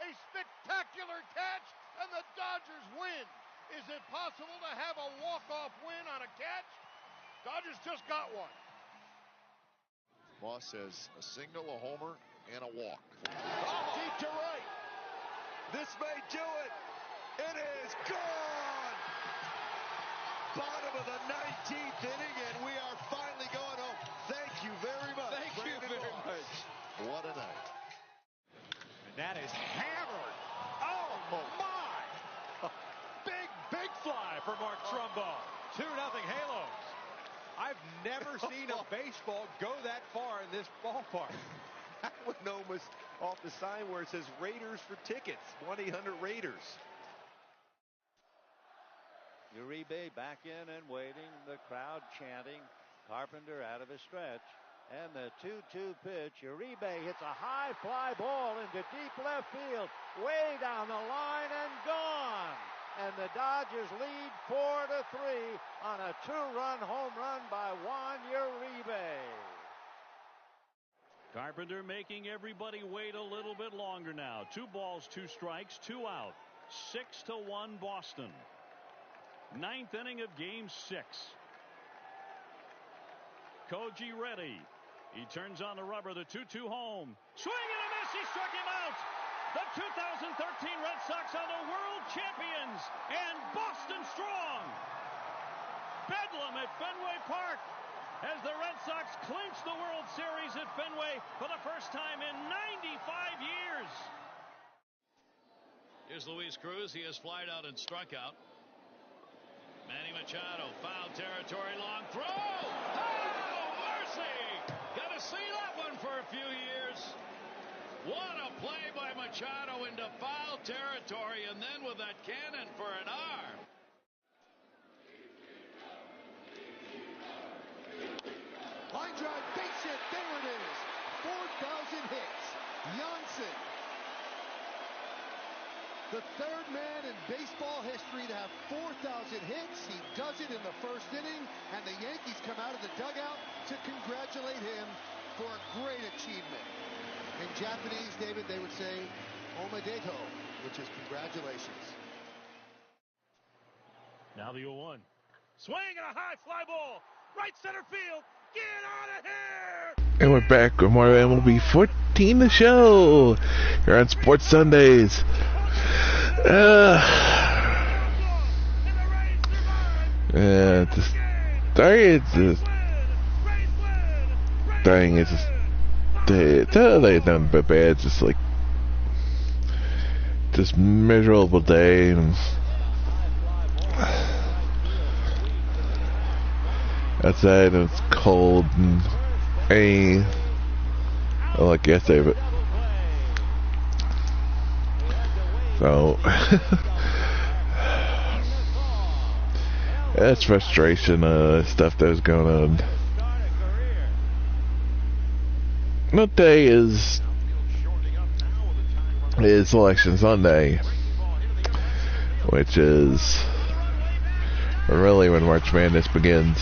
A spectacular catch, and the Dodgers win. Is it possible to have a walk-off win on a catch? Dodgers just got one. Moss says a single, a homer, and a walk. Oh, deep to right. This may do it. It is gone. Bottom of the 19th inning, and we are finally going home. Thank you very much. Thank you very much. What a night. And that is hammered. Oh, my. Big fly for Mark Trumbo. 2-0 Halos. I've never seen a baseball go that far in this ballpark. That one almost off the sign where it says Raiders for tickets. 1-800-RAIDERS. Uribe back in and waiting. The crowd chanting. Carpenter out of his stretch. And the 2-2 pitch. Uribe hits a high fly ball into deep left field. Way down the line and gone. And the Dodgers lead 4-3 on a 2-run home run by Juan Uribe. Carpenter making everybody wait a little bit longer now. 2 balls, 2 strikes, 2 out. 6-1 Boston. 9th inning of game 6. Koji ready. He turns on the rubber. The 2-2 home. Swing and a miss. He struck him out. The 2013 Red Sox are the world champions, and Boston strong. Bedlam at Fenway Park as the Red Sox clinch the World Series at Fenway for the first time in 95 years. Here's Luis Cruz. He has flied out and struck out. Manny Machado, foul territory, long throw. Oh, mercy! Got to see that one for a few years. What a play by Machado into foul territory, and then with that cannon for an R. Line drive, base hit, there it is. 4,000 hits. Janssen, the 3rd man in baseball history to have 4,000 hits. He does it in the 1st inning, and the Yankees come out of the dugout to congratulate him for a great achievement. In Japanese, David, they would say omedeto, which is congratulations. Now the 0-1. Swing and a high fly ball. Right center field. Get out of here! And we're back with more MLB 14 the show here on Sports Sundays. They done but bad. It's just like just miserable day. And outside and it's cold and rainy. Like yesterday, but so that's frustration. Stuff that was going on. What day is Election Sunday, which is really when March Madness begins.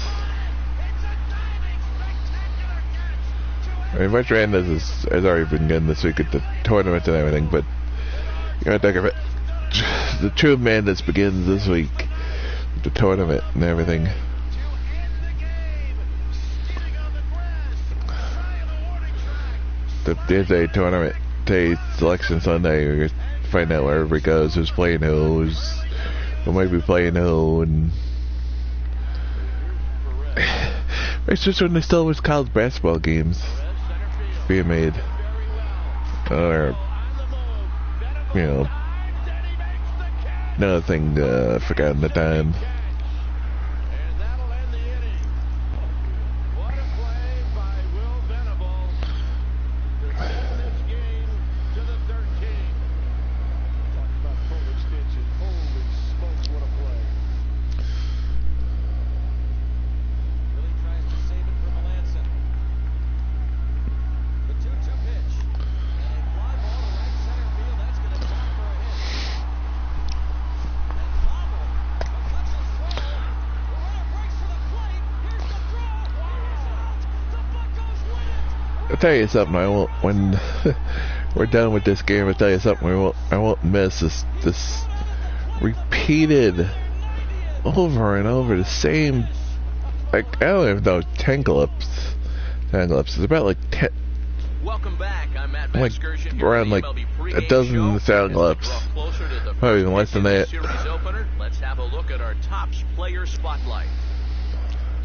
I mean, March Madness has already begun this week at the tournament and everything, but you gotta think of it. The true madness begins this week with the tournament and everything. The NCAA tournament day, Selection Sunday, we're gonna find out where everybody goes, who's playing who might be playing who, and it's just when they still was college basketball games being made, or another thing forgotten the time. I'll tell you something. When we're done with this game. I'll tell you something. I won't miss this repeated over and over the same. Like, I don't even know, 10 clips. 10 clips. It's about like 10. Welcome back. I'm Matt Like around like a dozen sound clips. Probably even less than that. Let's have a look at our top player spotlight.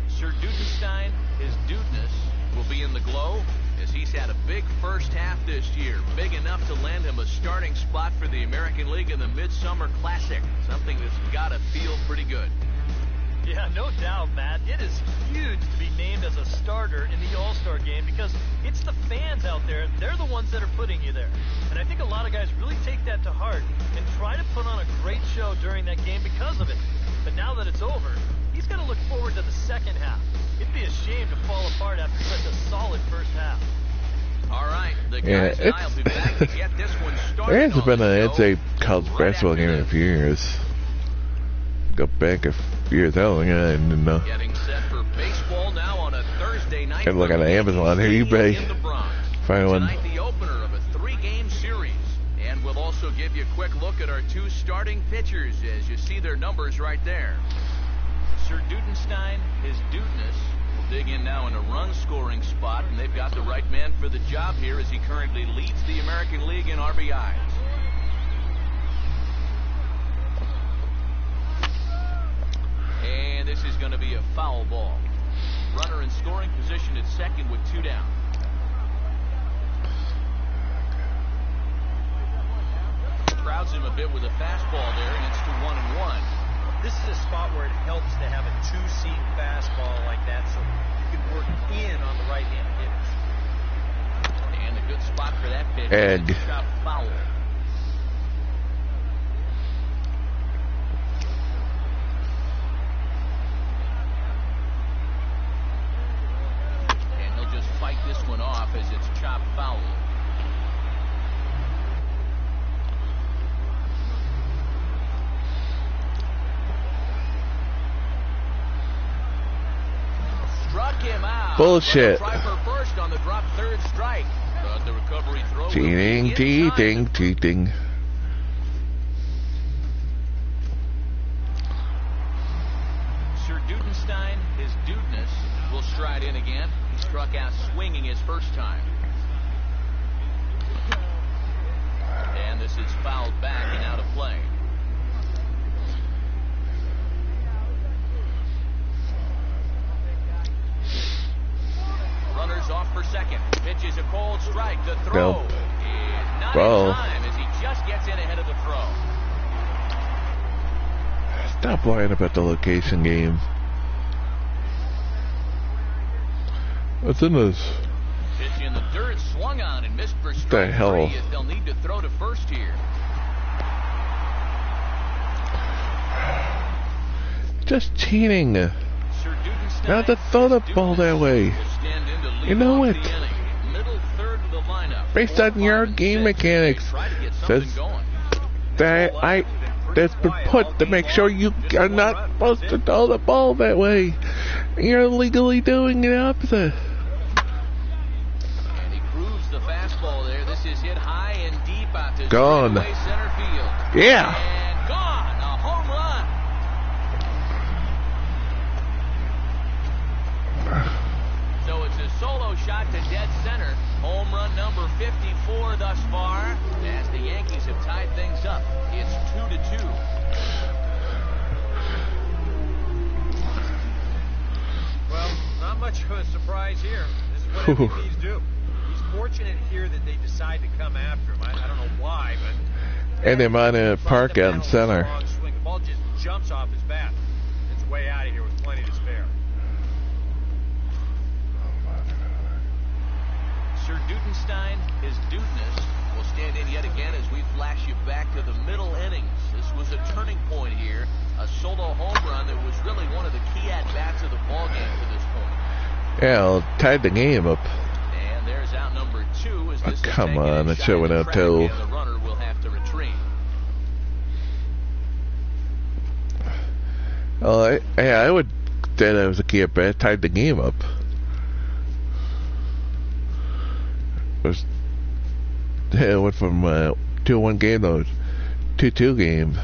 Sir Dudenstein, his dudeness will be in the glow as he's had a big first half this year. Big enough to land him a starting spot for the American League in the Midsummer Classic. Something that's got to feel pretty good. Yeah, no doubt, Matt. It is huge to be named as a starter in the All-Star game because it's the fans out there. They're the ones that are putting you there. And I think a lot of guys really take that to heart and try to put on a great show during that game because of it. But now that it's over, he's got to look forward to the second half. It'd be a shame to fall apart after such a solid first half. All right, the guys and I'll be back to get this one started. There hasn't been an NCAA college basketball game in a few years. Go back a few years. I didn't know. Getting set for baseball now on a Thursday night. Gotta look at Amazon or eBay. Find one. Tonight, the opener of a 3-game series. And we'll also give you a quick look at our 2 starting pitchers as you see their numbers right there. Sir Dudenstein, his dudeness, will dig in now in a run-scoring spot, and they've got the right man for the job here as he currently leads the American League in RBIs. And this is going to be a foul ball. Runner in scoring position at second with 2 down. Crowds him a bit with a fastball there, and it's to 1-1. This is a spot where it helps to have a 2-seam fastball like that so you can work in on the right-hand pitch. And a good spot for that pitch. Egg. Foul. And he'll just fight this one off as it's chopped foul. Bullshit. Cheating, cheating, cheating. Sir Dudenstein, his dudeness, will stride in again. He struck out swinging his first time. And this is fouled back and out of play. Runners off for second. Pitch is a cold strike. The throw Nope. is not Ball. in time as he just gets in ahead of the throw. Stop lying about the location game. What's in this? Pitch in the dirt, swung on and missed for The strike hell? 3 as they'll need to throw to first here. Just cheating. Sir Dudenstein, Not to throw the ball that way. will stand in to lead You know off it. the inning. Middle third of the lineup. Based 4, on your 5, and game 6. mechanics, Try to get something says going. that's been put to make sure you are not supposed to throw the ball that way. You're legally doing the opposite. And he grooves the fastball there. This is hit high and deep out to Gone. straightaway center field. Yeah. And gone. A home run. So it's a solo shot to dead center. Home run number 54 thus far as the Yankees have tied things up. It's 2-2. Well, not much of a surprise here. This is what MVPs do. He's fortunate here that they decide to come after him. I don't know why, but... And they're on a park out in center. The ball just jumps off his bat. It's way out of here with plenty to spare. Sir Dudenstein, his dudeness, will stand in yet again as we flash you back to the middle innings. This was a turning point here. A solo home run that was really one of the key at-bats of the ballgame to this point. Yeah, well, tied the game up. And there's out number 2 as this is come taken on, in that shy shit of went the out track, too. and the runner will have to retreat. Well, I would say that was a key at bat, tied the game up. It went from 2-1 game to 2-2 game.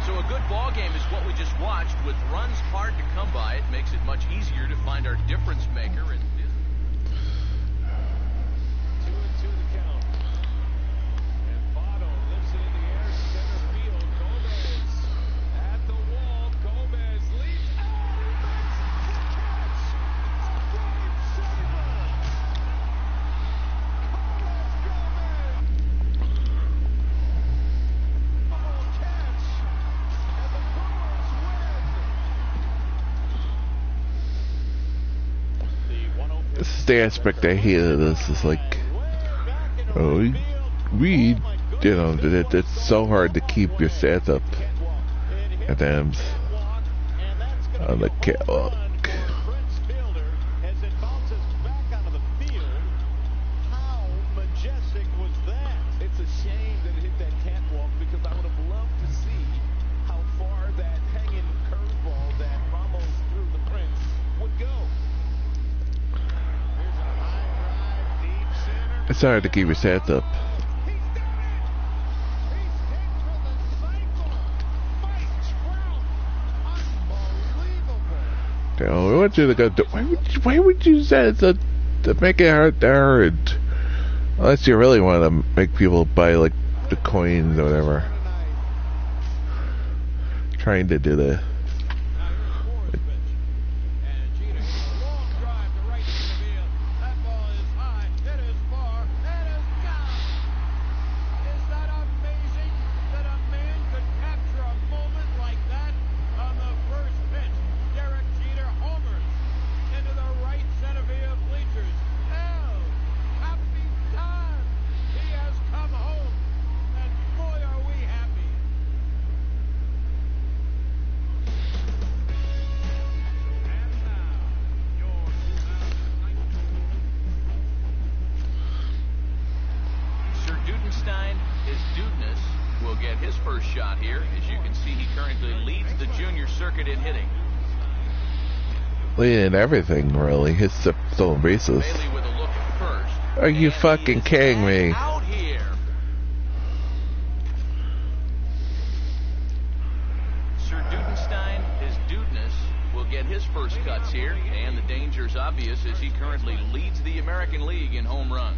So a good ball game is what we just watched. With runs hard to come by, it makes it much easier to find our difference maker. And 2-2 the count. And Votto lifts it in the air, center field. Gomez at the wall. Gomez leaps out. He makes the catch. Game saver. Carlos Gomez. Double catch. And the Brewers win. This is the aspect I hate of this. Is like, we you know, it's so hard to keep your stats up at times on the catwalk. As it bounces back onto the field, how majestic was that? It's a shame that it hit that catwalk because I would have loved to see how far that hanging curveball that Ramos threw the Prince would go. Here's a high drive, deep center. It's hard to keep your stats up. He's done it! He's hit for the cycle! Mike Trout! Unbelievable! You know, we want you to go. Why would you say it to make it hard to hurt? Unless you really want to make people buy like the coins or whatever. Trying to do the. Leading everything, really. His stolen bases. Are you fucking kidding me? Sir Dudenstein, his dudeness, will get his first cuts here, and the danger's obvious as he currently leads the American League in home runs.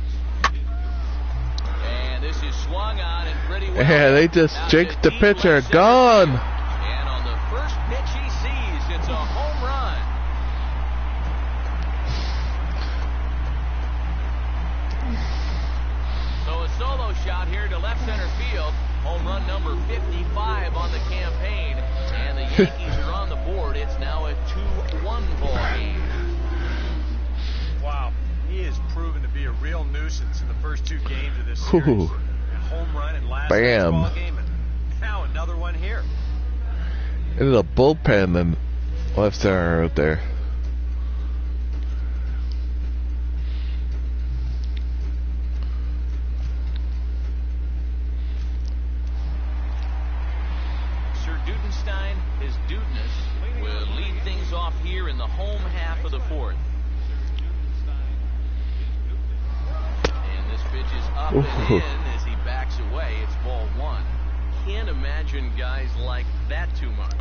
And this is swung on and pretty well. Yeah, they just jinxed the pitcher. Gone! And on the first pitch he sees, it's a home run. So a solo shot here to left center field. Home run number 55 on the campaign. And the Yankees are on the board. It's now a 2-1 ball game. Wow. He has proven to be a real nuisance in the first two games of this series. Ooh. A home run in last Bam. ball game, and now another one here. Into the bullpen and left center out there. Sir Dudenstein, his dudeness, will lead things off here in the home half of the fourth. Pitch is up and in as he backs away. It's ball one. Can't imagine guys like that too much.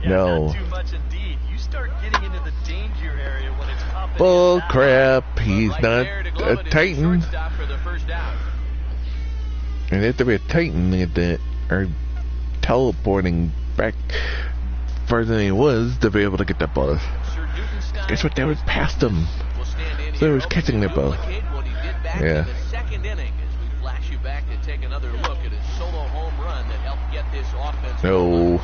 Yeah, no. Not too much indeed. You start getting into the danger area when it's up and Bull in. crap. He's right not a Titan. For the first out. And they have to be a Titan or teleporting back further than he was to be able to get that ball. Guess what? They was past him. So he was catching the ball. Yeah. Second inning as we flash you back to take another look at his solo home run that helped get this offense. No.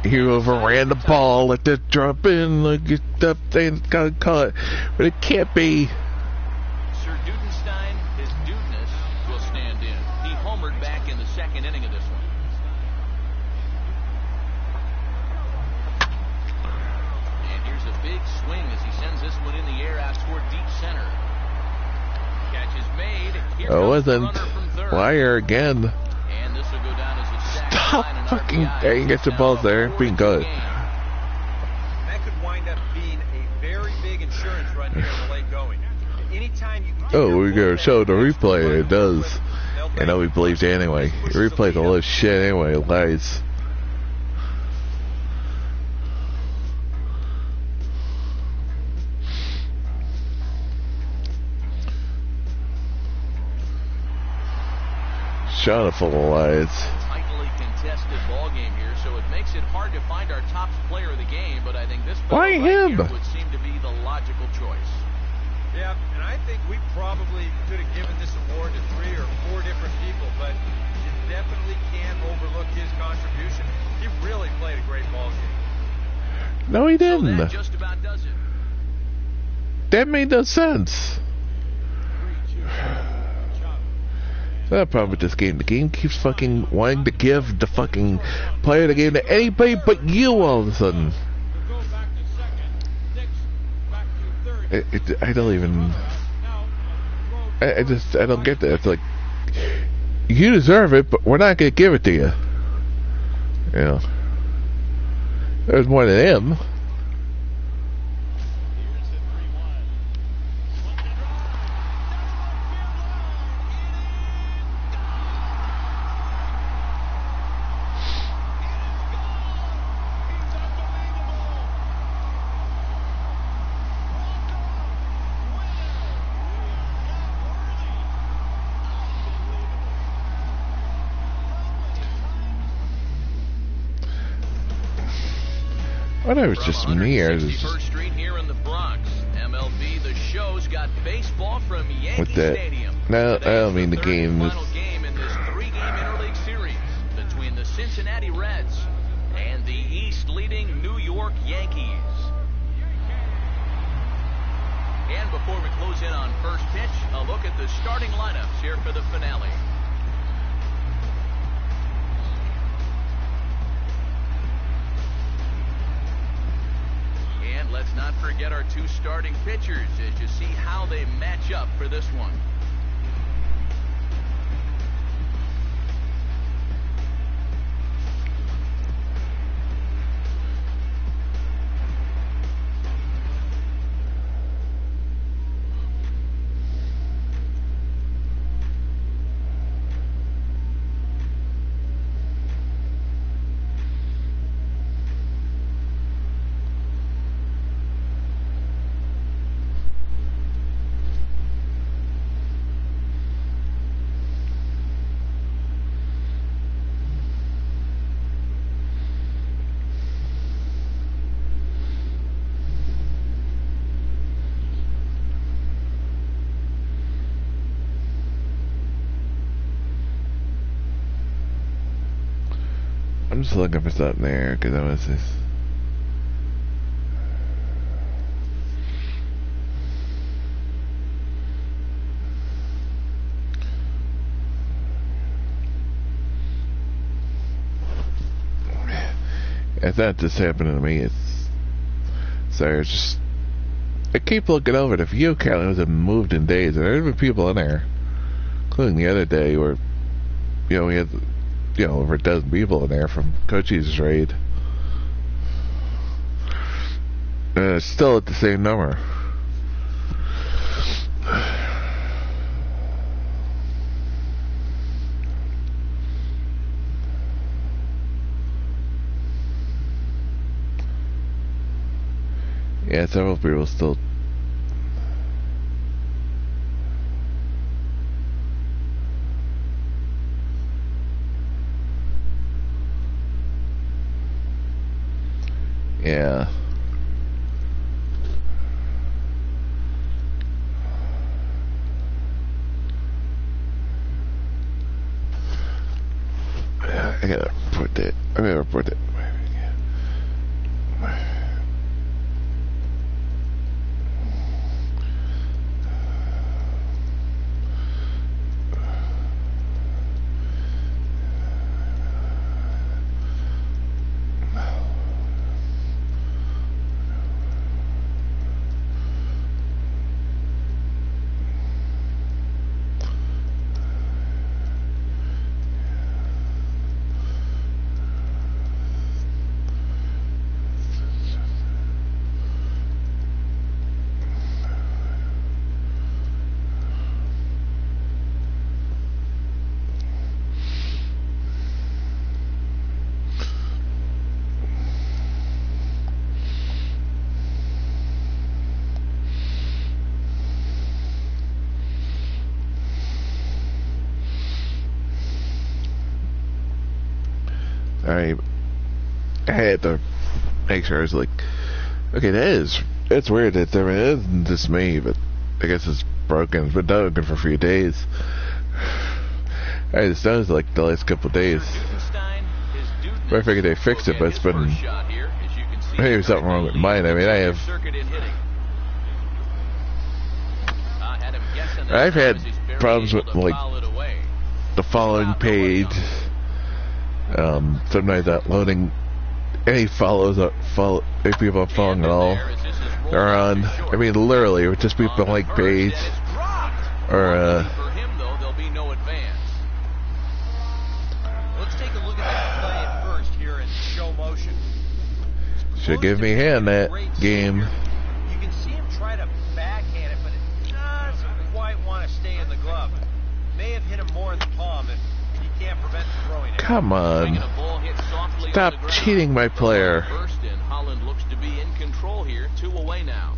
He overran the ball, let it drop in, like it's up, they gotta call it, but it can't be. Sir Dudenstein, his dudeness, will stand in. He homered back in the second inning of this one. And here's a big swing as he sends this one in the air out toward deep center. Catch is made. Here comes the runner from third. Wire again. And this will go down as a sac. Stop fucking dang it, the ball's there. Being good. That could wind up being a very big insurance run here in the late going. Anytime you can Oh, we're going to show the replay. It does. And nobody believes it anyway. It replays all this shit anyway. It lies. Shot full of lies. Tightly contested ball game here, so it makes it hard to find our top player of the game. But I think this Why him? Here would seem to be the logical choice. Yeah, and I think we probably could have given this award to 3 or 4 different people, but you definitely can't overlook his contribution. He really played a great ball game. No, he didn't. So that just about does it. That made no sense. That's the problem with this game. The game keeps fucking wanting to give the fucking player of the game to anybody but you all of a sudden. I don't even... I don't get that. It's like, you deserve it, but we're not going to give it to you. You know. There's more than him. I thought it was just me. I was just Street here in the Bronx. MLB The Show's got baseball from Yankee with that. Stadium. No, I don't mean the game. Final game in this 3-game interleague series between the Cincinnati Reds and the East-leading New York Yankees. And before we close in on first pitch, a look at the starting lineups here for the finale. And let's not forget our 2 starting pitchers as you see how they match up for this one. I'm just looking for something there because I was just. It's not just happening to me. It's so it's just. I keep looking over it. If you count, it wasn't moved in days, and there's been people in there, including the other day where, you know, we had. You know, over a dozen people in there from Cochise raid. And it's still at the same number. Yeah, several people still. Yeah. I gotta report that. I gotta report that. I had to make sure I was like, okay, it's weird. It isn't just me, but I guess it's broken. It's been broken for a few days. I just noticed like the last couple of days. But I figured they fixed it, but it's been maybe something wrong with mine. I mean, I've had problems with like the following page. Sometimes not loading any follows up, if people are following at all. They're on. I mean, literally, it would just be a blank page, or Let's take a look at that play at first here in show motion. Should give me a hand that game. You can see him try to backhand it, but it doesn't quite want to stay in the glove. May have hit him more in the palm if he can't prevent throwing it. Come on. Stop cheating my player. First, and Holland looks to be in control here. 2 away now.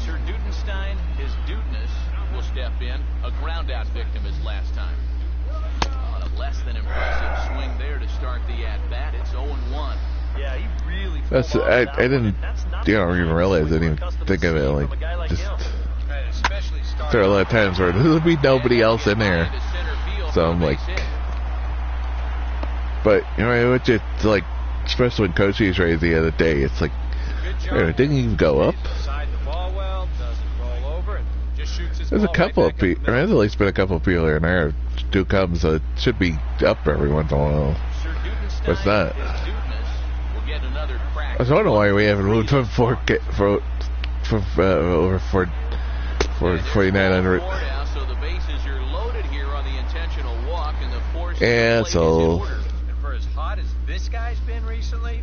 Sir Dudenstein, his dudeness, will step in. A ground-out victim his last time. On a less than impressive swing there to start the at-bat. It's 0-1. Yeah, he really. I didn't. You don't even realize. I didn't even think of it. Like just there are a lot of times where there'll be nobody else in there, so I'm like. But you know, it's like, especially when Coach was raised the other day, it's like, it didn't even go up. There's a couple of people. There's at least been a couple of people here and there do come, so it should be up every once in a while. But it's not. I was wondering why we haven't moved from over 4,900. Asshole. For as hot as this guy's been recently,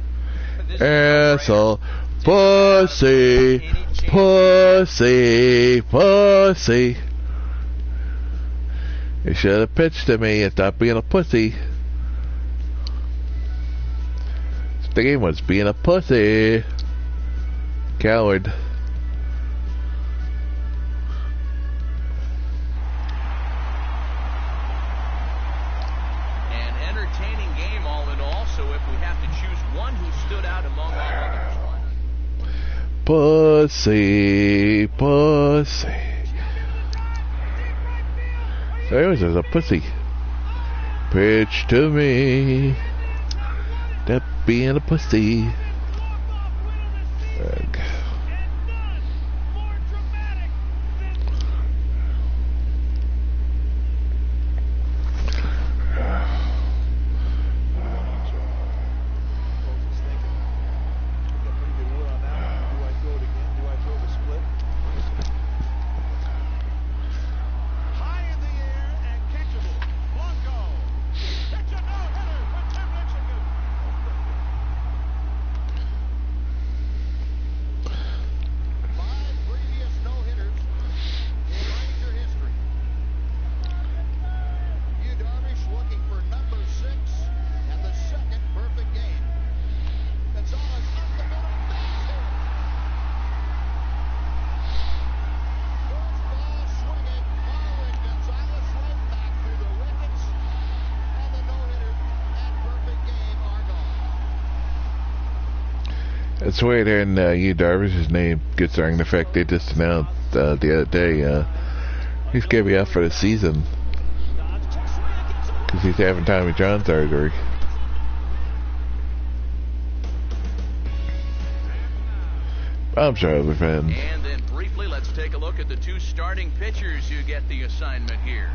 asshole. Pussy. Pussy. Pussy. You should have pitched to me and stopped being a pussy. The game was being a pussy. Coward. An entertaining game all in all, so if we have to choose one who stood out among all others. Pussy. Pussy. So anyways, there's a pussy. Pitch to me. That being a pussy. Ugh. It's weird hearing Yu Darvish's name gets during the fact they just announced the other day he's going to be out for the season because he's having Tommy John surgery. I'm sure he'll be fine. And then briefly, let's take a look at the two starting pitchers who get the assignment here.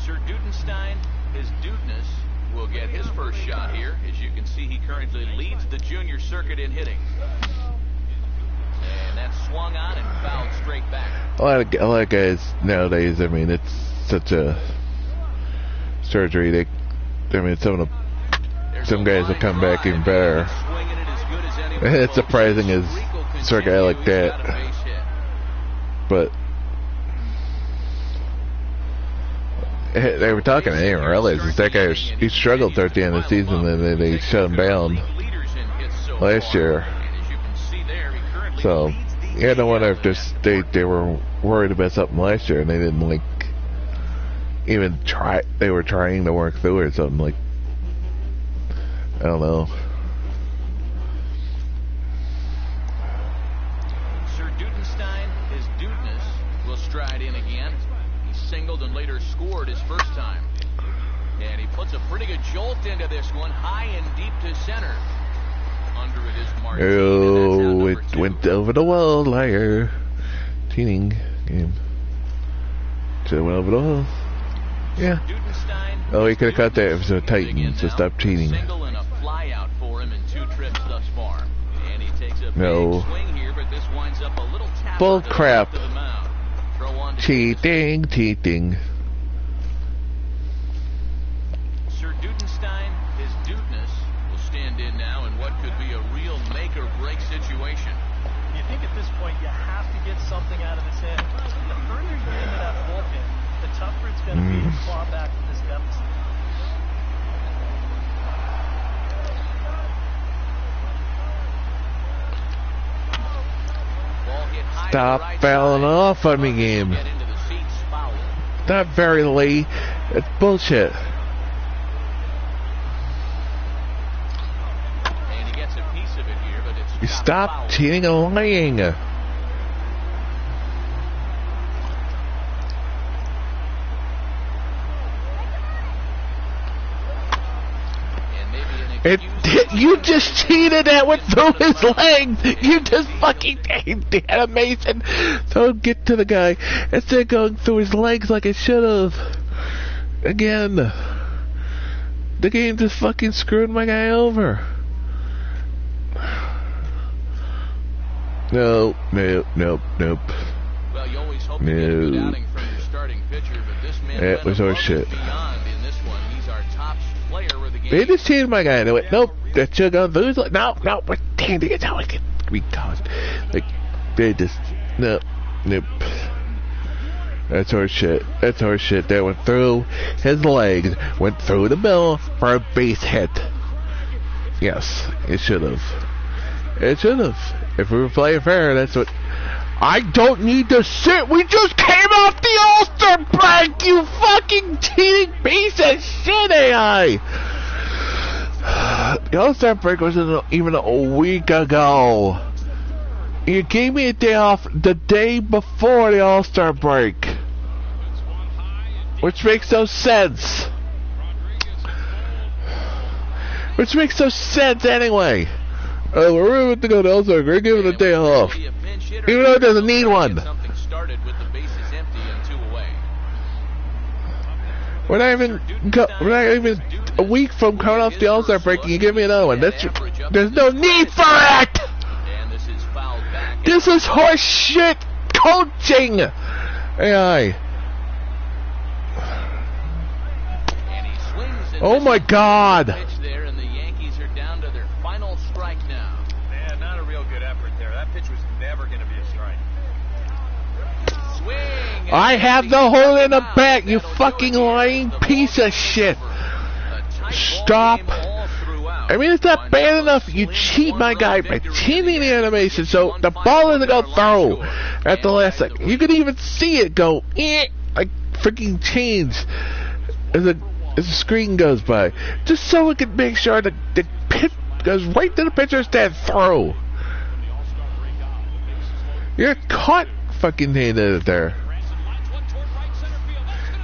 Sir Dudenstein, his dudeness, will get his first shot here. As you can see, he currently leads the junior circuit in hitting. And that's swung on and fouled straight back. A lot of guys nowadays, I mean, it's such a surgery. Some guys will come back even better. And it's surprising as for a guy like that. But they were talking, I didn't realize that guy, he struggled towards the end of the season, and they shut him down last year. So, yeah, no wonder if they were worried about something last year and they didn't even try. They were trying to work through it or something. Like, I don't know. Sir Dudenstein, his dudeness, will stride in again. He singled and later scored his first time. And he puts a pretty good jolt into this one, high and deep to center. Under it is Martin. Oh, it went over the wall, liar. Cheating game. To went over the wall. Yeah. Oh, he could have cut that if it was a Titan, so stop cheating. Single and a fly out for him in 2 trips thus far. And he takes a No. big swing here, but this winds up a little tap. Bull crap. To the mound. Throw on to Cheating, cheating. Sir Dudenstein, his dudeness, will stand in now in what could be a real make-or-break situation. You think at this point you have to get something out of his hand. The further you get into that bullpen, the tougher it's going to be to claw back with this deficit. Stop fouling off on me, game. Not very late. It's bullshit. And he gets a piece of it here, but it's You stop cheating and lying. You just cheated. That went through his legs. You just fucking the animation. Don't get to the guy instead of going through his legs like it should have. Again, the game just fucking screwed my guy over. Nope. Well, you always hope to get a good outing from your starting pitcher, but this man it was our shit. Beyond in this one. He's our top player of the game. They just cheated my guy. They went, nope, that should go through his legs. No, we're standing it how I can be caught. Like, they just, nope. That's our shit. That went through his legs, went through the middle for a base hit. Yes, it should have. If we were playing fair, that's what. I don't need to sit. We just came off the All-Star break, you fucking cheating piece of shit, AI. The All-Star break wasn't even a week ago. You gave me a day off the day before the All-Star break, which makes no sense. Anyway. Oh, we're going to go to All-Star. We're giving a day off, even though it doesn't need one. We're not even a week from coming off the All-Star break, and you give me another one. There's no need for it. This is horse shit coaching. AI. Oh my God. I have the hole in the bat, you fucking lying piece of shit. Stop. I mean, it's not bad enough you cheat my guy by cheating the animation so the ball doesn't go through at the last second. You can even see it go, like freaking change as the screen goes by. Just so we can make sure that the pitch goes right to the pitcher's dead throw. You're caught fucking handing it there.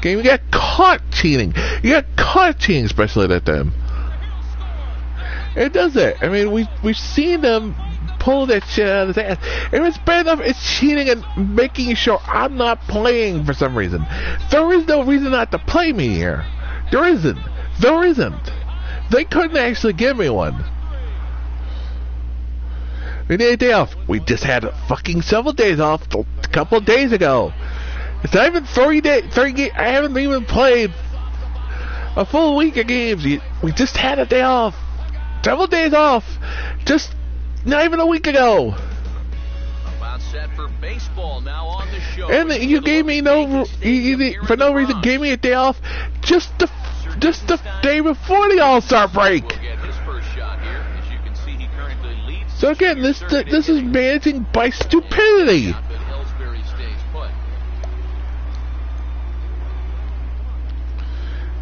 Game, you got caught cheating. Especially that time. It does it. I mean, we've seen them pull that shit out of his ass. If it's bad enough, it's cheating and making sure I'm not playing for some reason. There is no reason not to play me here. There isn't. They couldn't actually give me one. We need a day off. We just had fucking several days off a couple of days ago. It's not even 3 days. I haven't even played a full week of games. We just had a day off. Several days off. Just not even a week ago. About set for baseball now on the show. And you gave me for no reason gave me a day off just the day before the All-Star break. So again, this is managing by stupidity.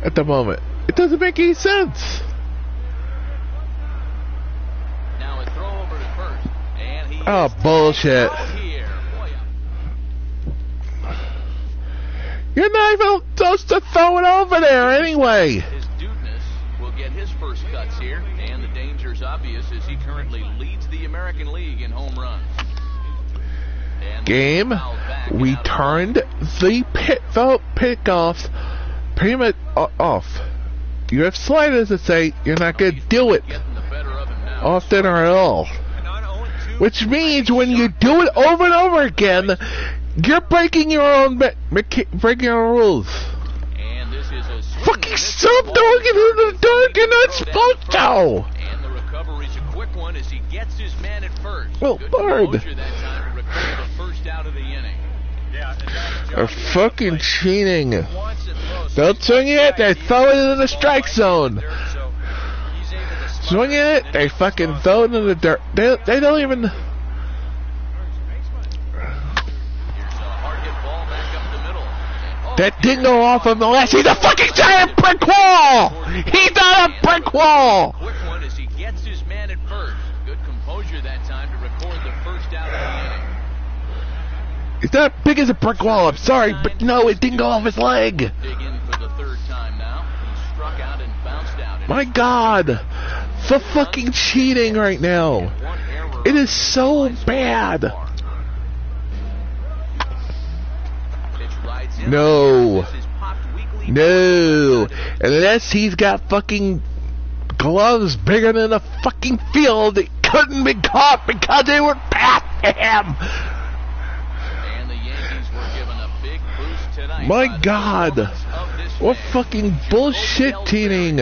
at the moment. It doesn't make any sense. Now a throw over to first, and he Oh, bullshit. You're not even supposed to throw it over there anyway. His Dudeness will get his first cuts here, and the danger's obvious as he currently leads the American League in home runs. Game, we turned the pickoffs pretty much off. You have sliders that say you're not going to do it often or at all. Which means when you do it over and over again, you're breaking your own rules. And this is a fucking stop doing it in the dark. You're not supposed to. And the recovery's a quick one as he gets his man at first. Well, Bird. That time to record the first out of the inning. They're fucking cheating. Don't swing it, they throw it in the strike zone. Swing it, they fucking throw it in the dirt. They don't even. That didn't go off him unless he's a fucking giant brick wall! He's not a brick wall! Quick one as he gets his man at first. Good composure that time to record the first out of the inning. It's not big as a brick wall, I'm sorry, but no, it didn't go off his leg. Dig in for the third time now. He struck out and bounced out. My God, the fucking cheating right now. It is so bad. No. No. Unless he's got fucking gloves bigger than a fucking field, it couldn't be caught because they were past him. And the Yankees were given a big boost tonight. My God. What fucking bullshit cheating.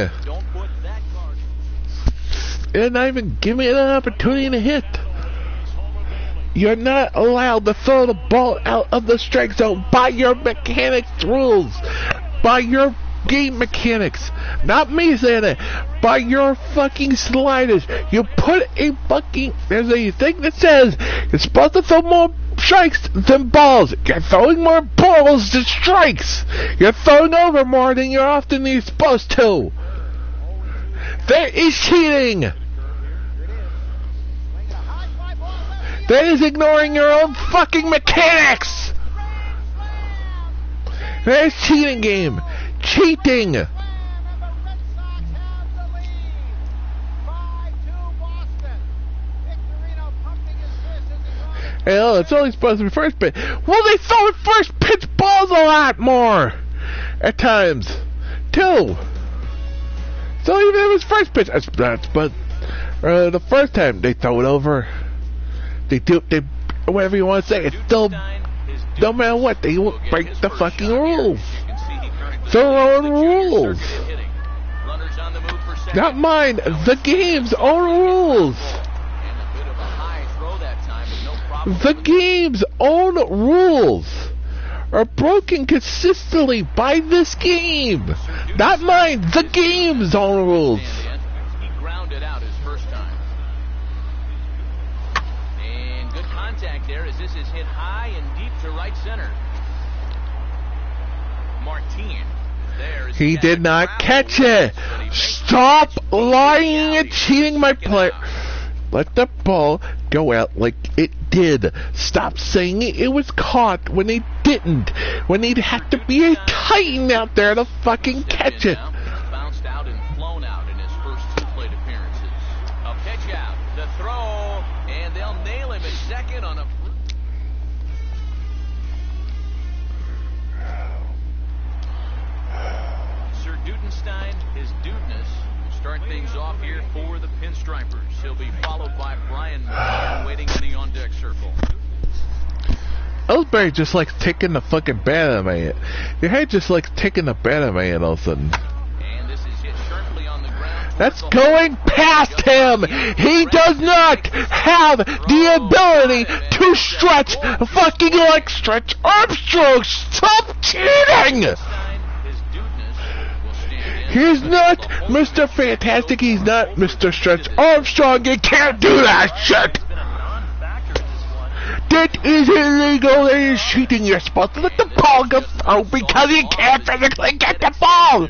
And not even give me an opportunity to hit. You're not allowed to throw the ball out of the strike zone by your mechanics rules. By your game mechanics. Not me saying it. By your fucking sliders. You put a fucking... There's a thing that says you're supposed to throw more strikes than balls. You're throwing more balls than strikes. You're throwing over more than you're supposed to. That is cheating. That is ignoring your own fucking mechanics! That is cheating game! Cheating! Hell, it's only supposed to be first pitch. Well, they throw first pitch balls a lot more! At times. Too! So even if it was first pitch, but the first time they throw it over. They whatever you want to say, it's still, no matter what, they will break the fucking rules. Their own rules. Not mine, the game's own rules. The game's own rules are broken consistently by this game. Not mine, the game's own rules. There as this is hit high and deep to right center. Martin. He did not catch it. Stop lying and cheating my player. Let the ball go out like it did. Stop saying it was caught when it didn't. When he'd have to be a titan out there to fucking catch it. Bounced out and flown out in his first two plate appearances. A pitch out. The throw. And they'll nail him at second on a... Sir Dudenstein, his Dudeness, will start things off here for the Pinstripers. He'll be followed by Brian McCann waiting in the on-deck circle. Ellsbury just likes taking the fucking bat at me. Your head just likes taking the bat at me all of a sudden. And this is hit sharply on the ground. That's going past him. He does not have the ability to stretch fucking like Stretch Armstrong. Stop cheating! He's not Mr. Fantastic. He's not Mr. Stretch Armstrong. You can't do that shit. That is illegal. It is cheating. You're supposed to let the ball go through because you can't physically get the ball.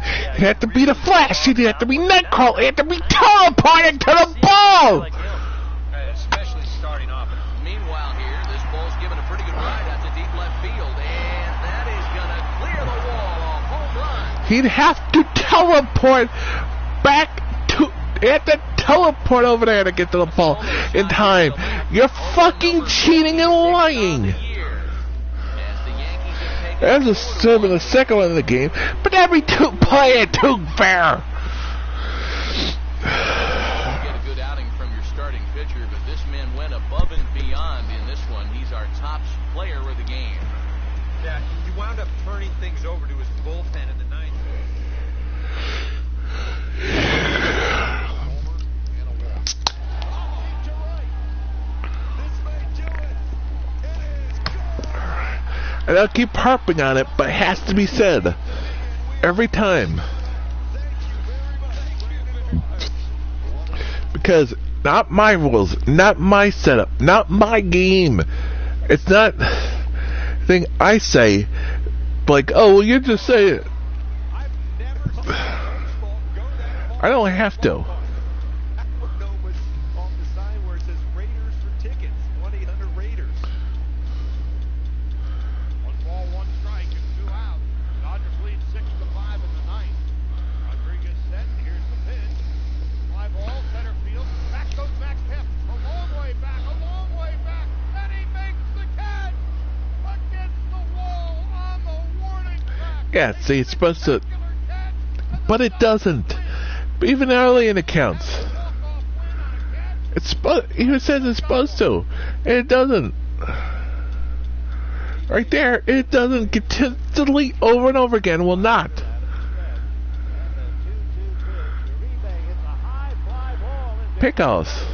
It had to be the flash. It had to be net call. It had to be teleported to the ball. Especially starting off. Meanwhile here, this ball's given a pretty good ride out to deep left field, and that is going to clear the wall. A home run. He'd have to teleport back to... He had to teleport over there to get to the ball in time. You're fucking cheating and lying. That's assuming the second one in the game, but every play it too fair. Get a good outing from your starting pitcher, but this man went above and beyond in this one. He's our top player of the game. Yeah, he wound up turning things over to his bullpen in the ninth. And I'll keep harping on it, but it has to be said every time. Because not my rules, not my setup, not my game. It's not a thing I say, like, oh, well, you just say it. I don't have to. Yeah, see, it's supposed to, but it doesn't. Even early in the counts, it's even says it's supposed to, and it doesn't. Right there, it doesn't. Consistently over and over again will not. Pickoffs.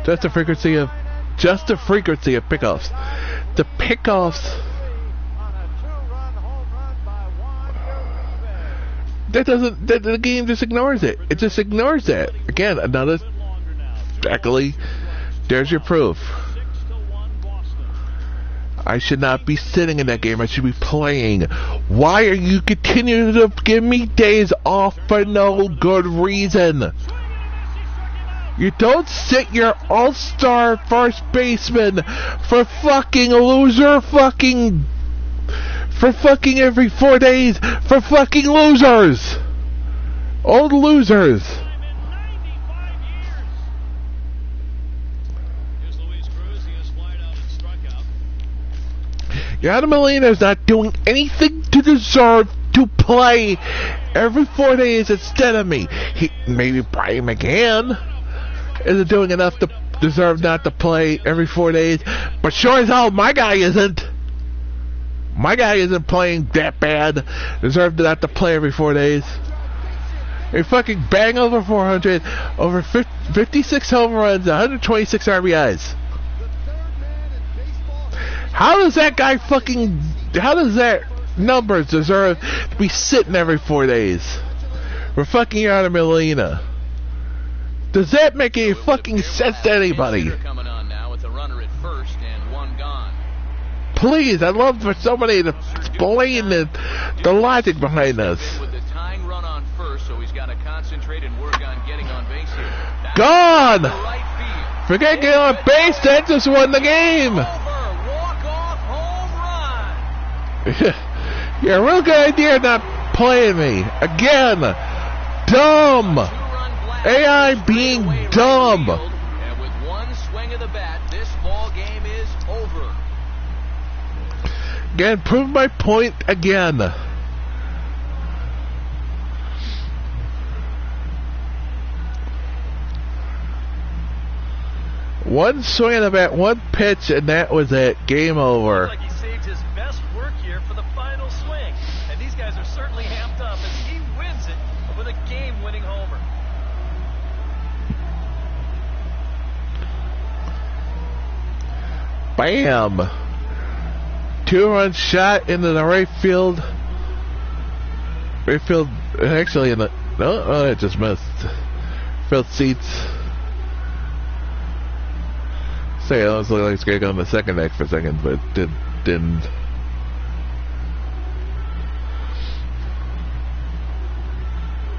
Just the frequency of pickoffs. The pickoffs. The game just ignores it. It just ignores that. Again, another exactly. There's your proof. I should not be sitting in that game. I should be playing. Why are you continuing to give me days off for no good reason? You don't sit your all-star first baseman for fucking loser fucking... For fucking every 4 days, for fucking losers! Old losers! Yadier Molina's not doing anything to deserve to play every 4 days instead of me. Maybe Brian McGann isn't doing enough to deserve not to play every 4 days, but sure as hell my guy isn't. My guy isn't playing that bad. Deserved not to play every 4 days. He fucking bang over 400, over 56 home runs, 126 RBIs. How does that guy how does that numbers deserve to be sitting every 4 days? For fucking Yadier Molina. Does that make any fucking sense to anybody? Coming on now with a runner at first and one gone. Please, I'd love for somebody to explain the logic behind this. With the tying run on first, so he's got to concentrate and work on getting on base here. Gone! Forget getting on base, that just won the game! Walk-off home run! Yeah, real good idea not playing me. Again, dumb! AI being dumb! And with one swing of the bat, this ball game is over. Again, prove my point again. One swing of the bat, one pitch, and that was it. Game over. Looks like he saved his best work here for the final swing. And these guys are certainly amped up as he wins it with a game-winning homer. Bam! 2-run shot into the right field. Right field, actually in the... No, it just missed. Field seats. say it almost looked like it's going to go in the second deck for a second, but it didn't.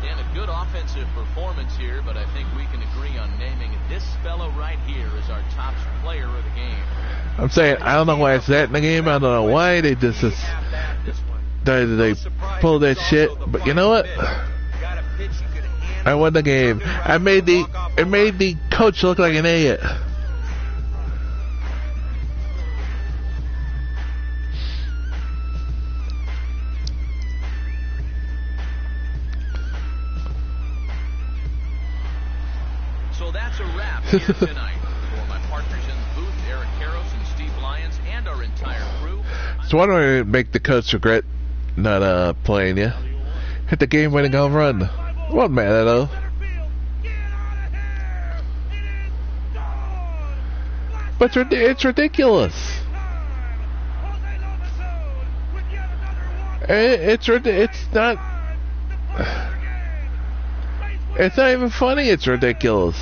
And a good offensive performance here, but I think we can agree on naming this fellow right here as our top player of the game. I'm saying, I don't know why it's that in the game. I don't know why they just they pull that shit. But you know what? I won the game. It made the coach look like an idiot. So that's a wrap here tonight. For my partners in the booth, Eric Karros and Steve Lyons, and our entire crew. So why don't we make the coach regret not playing you? Hit the game-winning home run. Wasn't mad at all. But it's ridiculous. It's not. It's not even funny. It's ridiculous.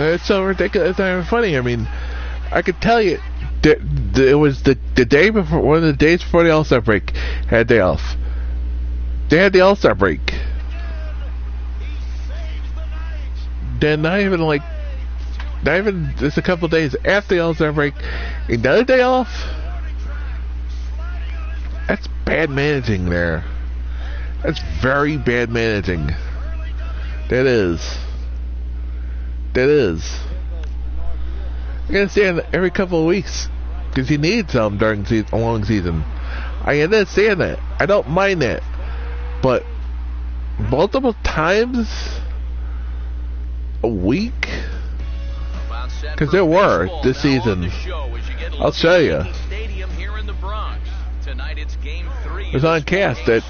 It's so ridiculous. It's not even funny. I mean, I could tell you, it was the day before, one of the days before the All-Star break, had day off. They had the All-Star break. Then not even just a couple days after the All-Star break, another day off. That's bad managing there. That's very bad managing. That is. I understand every couple of weeks because you need some during a long season. I understand that. I don't mind that. But multiple times a week? Because there were this season. I'll show you. It was on cast that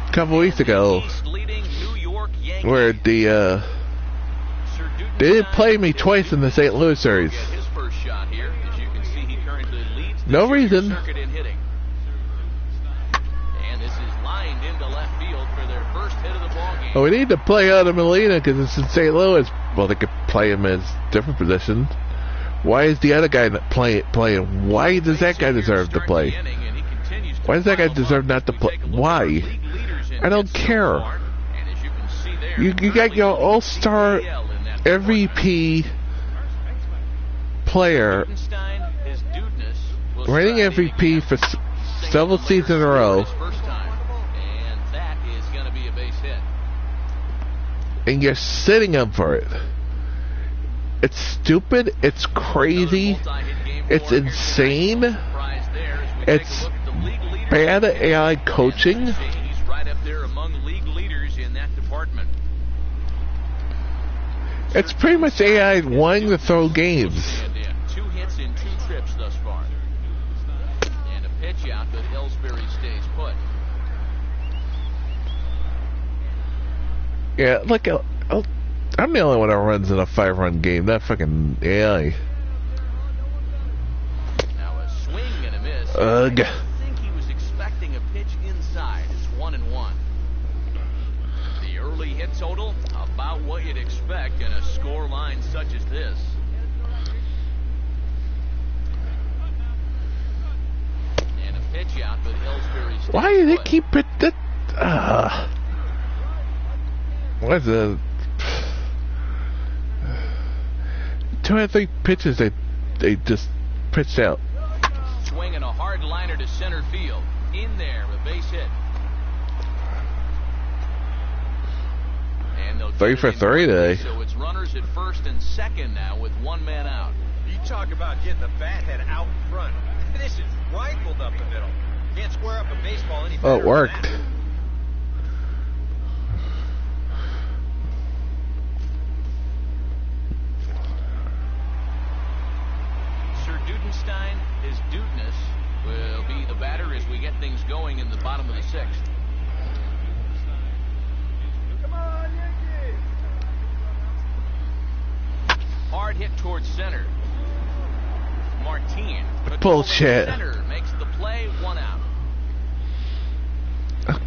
a couple weeks ago where they didn't play me twice in the St. Louis series. No reason. Well, we need to play out of Molina because it's in St. Louis. Well, they could play him as different positions. Why is the other guy not playing? Why does that guy deserve to play? Why does that guy deserve not to play? Why? I don't care. You got your all-star MVP player winning MVP for several seasons in a row, and you're sitting him for it. It's stupid. It's crazy. It's insane. It's bad AI coaching. It's pretty much AI wanting to throw games. 2 hits in 2 trips thus far. And a pitch out, but Ellsbury stays put. Yeah, like I'm the only one that runs in a 5-run game, not fucking AI. Now a swing and a miss. Ugh. I think he was expecting a pitch inside. It's 1-1. The early hit total, about what you'd expect in a score line such as this. And a pitch out, but Ellsbury stays Why do they put. keep it that? What's the 2 out of 3 pitches they just pitched out. Swinging a hard liner to center field. In there, a base hit. And 3 for 3 today. So it's runners at first and second now with 1 man out. You talk about getting the bat head out in front. This is rifled up the middle. Can't square up a baseball any better. Oh, it worked. Sir Dudenstein, his dudeness, will be the batter as we get things going in the bottom of the 6th. hard hit towards center. Martin. Bullshit. Center makes the play, 1 out.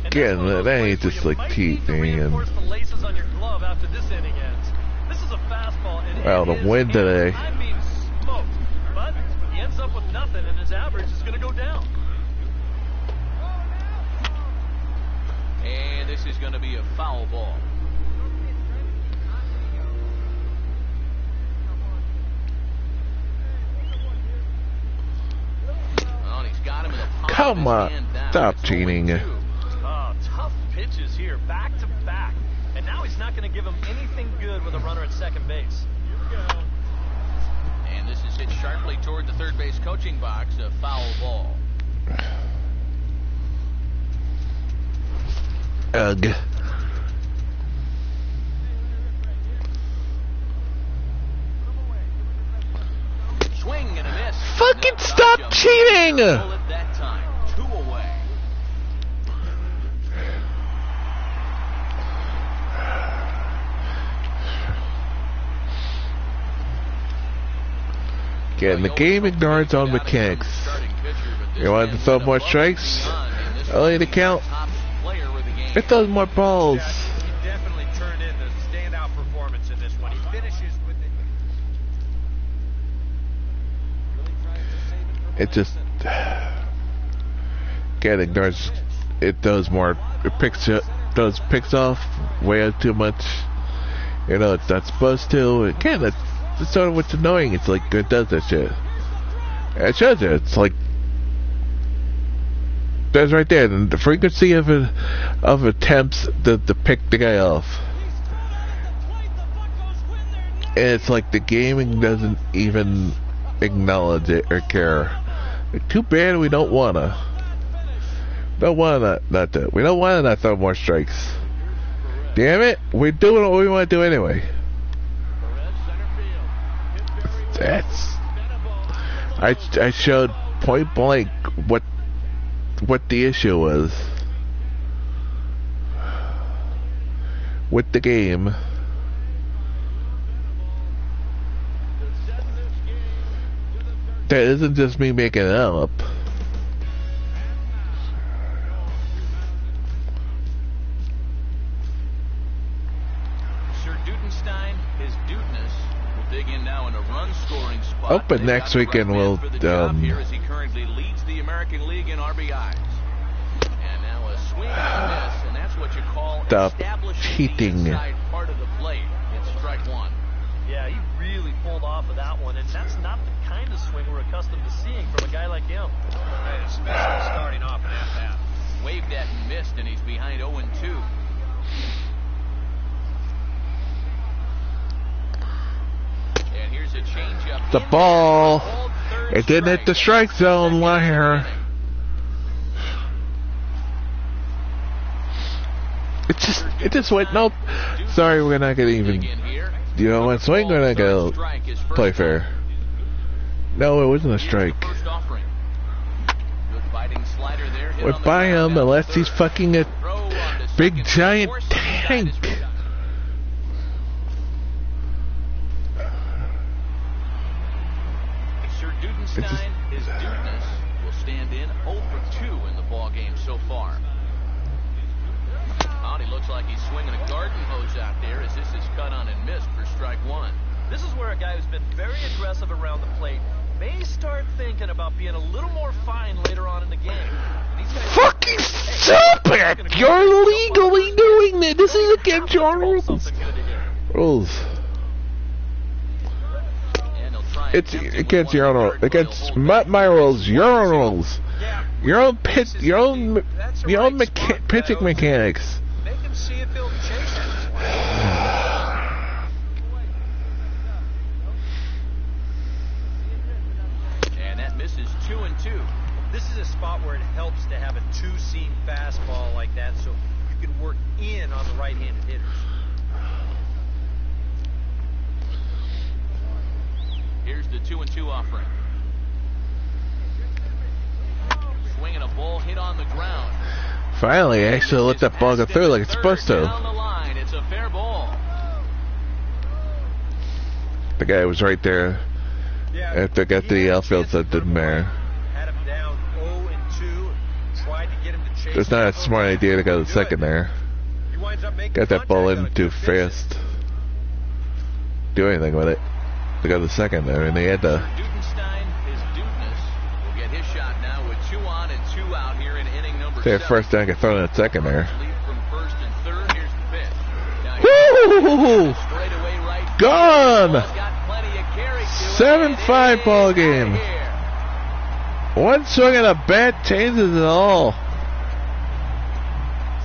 Again, that ain't just like teething and. The laces on your glove after this inning ends. This is a fastball. And Well, the wind today. I mean, smoked. But he ends up with nothing, and his average is going to go down. And this is going to be a foul ball. Well, he's got him in the palm Come of on, his hand down. stop It's cheating. 0-2. Tough pitches here, back to back. And now he's not going to give him anything good with a runner at second base. And this is hit sharply toward the third base coaching box, a foul ball. Ugh. Swing and a miss. Fucking No stop dodge. cheating! Bullet that time. 2 away. Again, the game ignores its own mechanics. You want to throw more strikes? Only to count. It throws more balls. He definitely turned in the standout performance in this one. He finishes with it. It just again ignores. It does more. It picks it. Does picks off way out too much. You know it's not supposed to. Again, that's sort of what's annoying. It's like it does that shit. It shows you. It's like that's right there. And the frequency of attempts to pick the guy off. And it's like the gaming doesn't even acknowledge it or care. Too bad we don't wanna. Don't wanna not do. We don't wanna not throw more strikes. Damn it, we're doing what we want to do anyway. That's. I showed point blank what the issue was with the game. That isn't just me making it up. Sir Dudenstein, his Dudeness, will dig in now in a run-scoring spot. Oh, but next weekend we'll here as he currently leads the American League in RBIs. And now a swing and a miss, and that's what you call Stop establishing cheating. the inside part of the plate. It's strike 1. Yeah, he really pulled off of that one, and that's not the kind of swing we're accustomed to seeing from a guy like him. Especially starting off an at-bat. Waved at and missed, and he's behind 0-2. And here's a changeup. The ball. It didn't hit the strike zone, liar. It just went, nope. Sorry, we're not gonna even. You know what? Swing, we're not gonna play fair. No, it wasn't a strike. We're by him unless he's fucking a big giant tank. Sir Dudenstein, his Dudeness, will stand in 0-2 in the ball game so far. He looks like he's swinging a garden hose out there as this is cut on and missed for strike 1. This is where a guy who's been very aggressive around the plate may start thinking about being a little more fine later on in the game. Fucking stupid! You're legally doing it. This is against your rules. It's against your own, against my rules, your own rules, your own pitching mechanics. Make him see if he'll chase it. And that misses 2-2. This is a spot where it helps to have a two-seam fastball like that, so you can work in on the right-handed hitters. Here's the 2-2 offering. Swinging a ball hit on the ground. Finally, I actually let that ball go through like it's supposed to. Down the line, it's a fair ball. The guy was right there. After I got to the outfield, so it didn't matter. Had him down 0-2. Tried to get him to chase. It's not a smart idea to go to second there. He winds up making Got that ball contact on in a too good visit. fast. Do anything with it. To go to second there, and they had to. Dudenstein, his dudeness, will get his shot now with 2 on and 2 out here in inning number 7. Their first down, get thrown in second there. Lead from first and third. Here's the pitch. Now Woo! straight away right. Gone! Ball's got plenty of carry to it, 7-5 and ball it is game. out of here. One swing and a bat changes it all.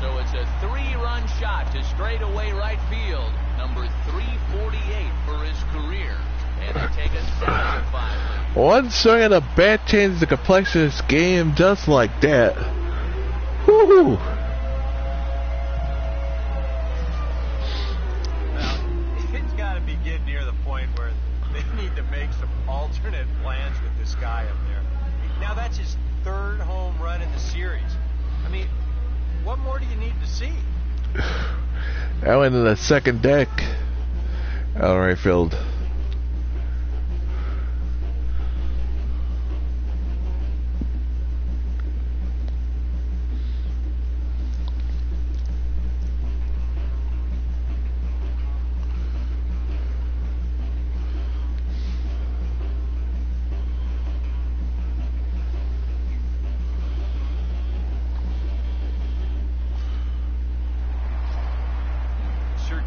So it's a 3-run shot to straightaway right field, number 348 for his career, and they take a 7-5 lead. One swing and a bat changes the complexion of this game just like that. Woo! It's got to be getting near the point where they need to make some alternate plans with this guy up there. Now that's his 3rd home run in the series. I mean, what more do you need to see? I went in the second deck. Out of right field.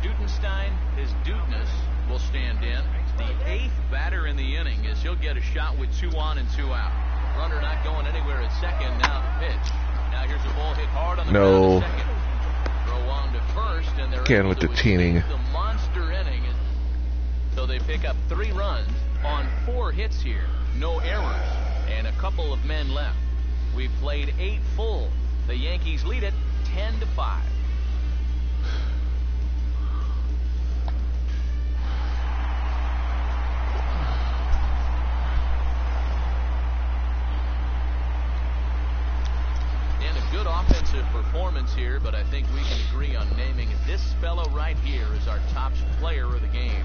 Dudenstein, his dudeness, will stand in. The 8th batter in the inning as he'll get a shot with 2 on and 2 out. Runner not going anywhere at second. Now the pitch. Now here's a ball hit hard on the ground at second. Throw on to first, and they're Again able with to the teening. escape the monster inning. So they pick up 3 runs on 4 hits here. No errors, and a couple of men left. We've played 8 full. The Yankees lead it 10-5. Good offensive performance here, but I think we can agree on naming this fellow right here as our top player of the game.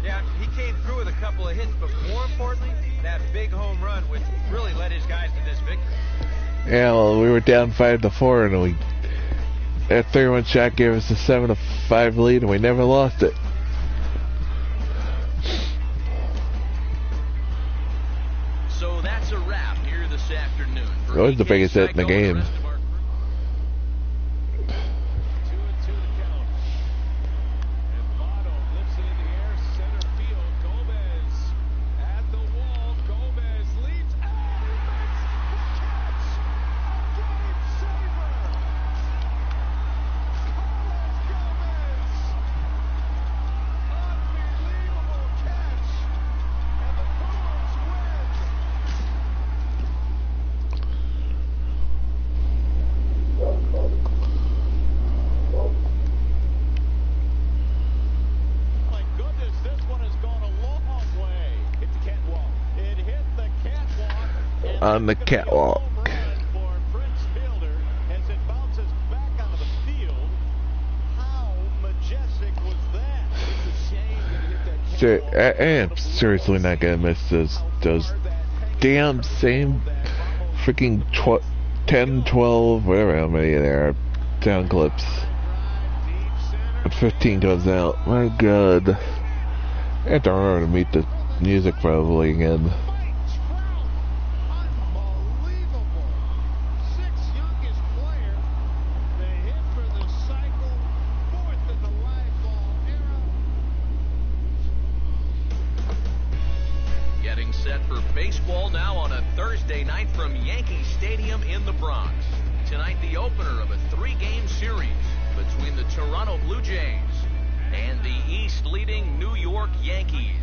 Yeah, he came through with a couple of hits, but more importantly, that big home run, which really led his guys to this victory. Yeah, well, we were down 5-4, and that 3-1 shot gave us a 7-5 lead, and we never lost it. So that's a wrap here this afternoon. That was the biggest hit in the game. On the catwalk. I am seriously not gonna miss those damn same freaking 10, 12, whatever how many there are sound clips. 15 comes out. My God. I have to remember to meet the music probably again. Baseball now on a Thursday night from Yankee Stadium in the Bronx. Tonight, the opener of a 3-game series between the Toronto Blue Jays and the East-leading New York Yankees.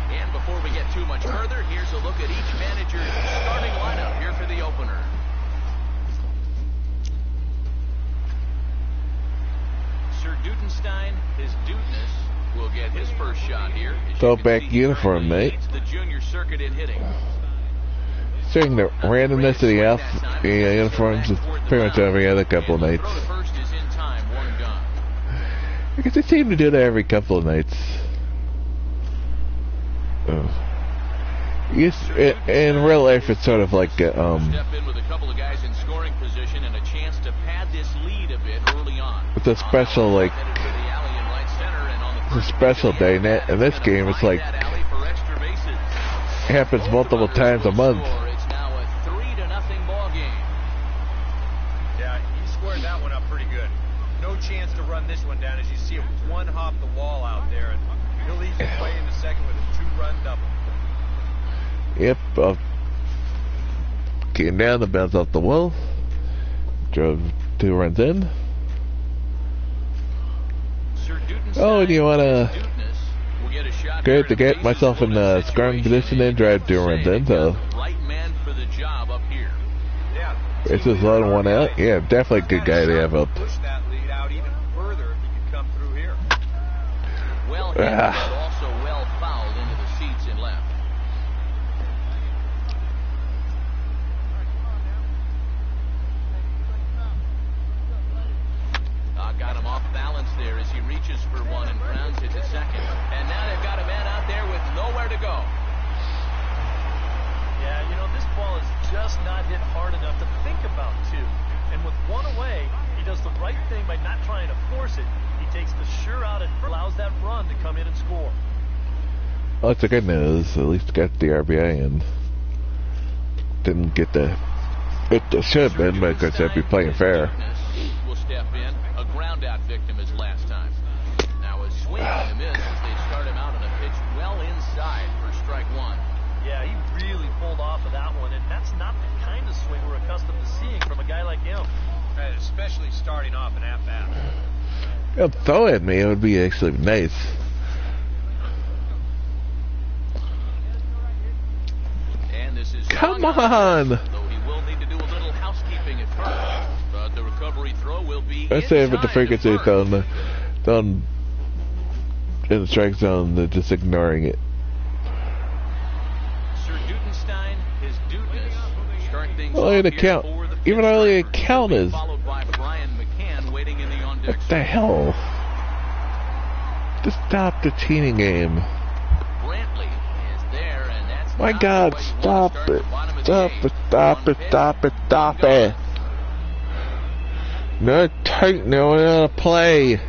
And before we get too much further, here's a look at each manager's starting lineup here for the opener. Sir Dudenstein, his dudeness, will get his first shot here. Throwback uniform, mate. The junior circuit in hitting. Seeing the randomness of the uniforms is pretty much every other couple of nights. Throw to first is in time, 1 and gone. I guess they seem to do that every couple of nights. Yes, in real life, it's sort of like Step in with a couple of guys in scoring position and a chance to pad this lead a bit early on. it's a special like it's a special day. And in this game, it's like it happens multiple times a month. It's now a 3-0 ball game. Yeah, he squared that one up pretty good. No chance to run this one down as you see him one hop the wall out there, and he'll ease his way in the second with a 2-run double. Yep, came down, the bounce off the wall, drove 2 runs in. Oh, and you wanna great to get myself in a scoring position and drive 2 runs in, so it's just letting one out. Yeah, definitely a good guy to have up. Push that lead out even further if he could come through here. Well hit, but also well fouled into the seats and left. Got him off balance there as he reaches for one and grounds it to second. And now they've got a man out there with nowhere to go. Yeah, you know, this ball is just not hit hard enough to think about, too. And with one away, he does the right thing by not trying to force it. He takes the sure out and allows that run to come in and score. Well, that's the good news. At least got the RBI and didn't get the. It should have been, but because they'd be playing fair. Will step in. A ground out victim as last time. Now a swing and a miss as they start him out on a pitch well inside for strike 1. Yeah, he really pulled off of that one, and that's not the kind of swing we're accustomed to seeing from a guy like him. And especially starting off an at-bat. He'll throw at me, it would be actually nice. And this is come on! Though he will need to do a little housekeeping at first. But the recovery throw will be I say if it's the frequency down in the strike zone, they're just ignoring it. Sir Dudenstein, his dudeness, start things Well, off the here count, for the even pitch only a driver. count is. Followed by Brian McCann waiting in the on-deck What the hell? Just stop the cheating game. Brantley is there, and that's My not God, the way you wanna stop start the it. bottom of the Stop eighth. it, stop One it, pitch, stop it, stop one it. gone. No tight, no one to play.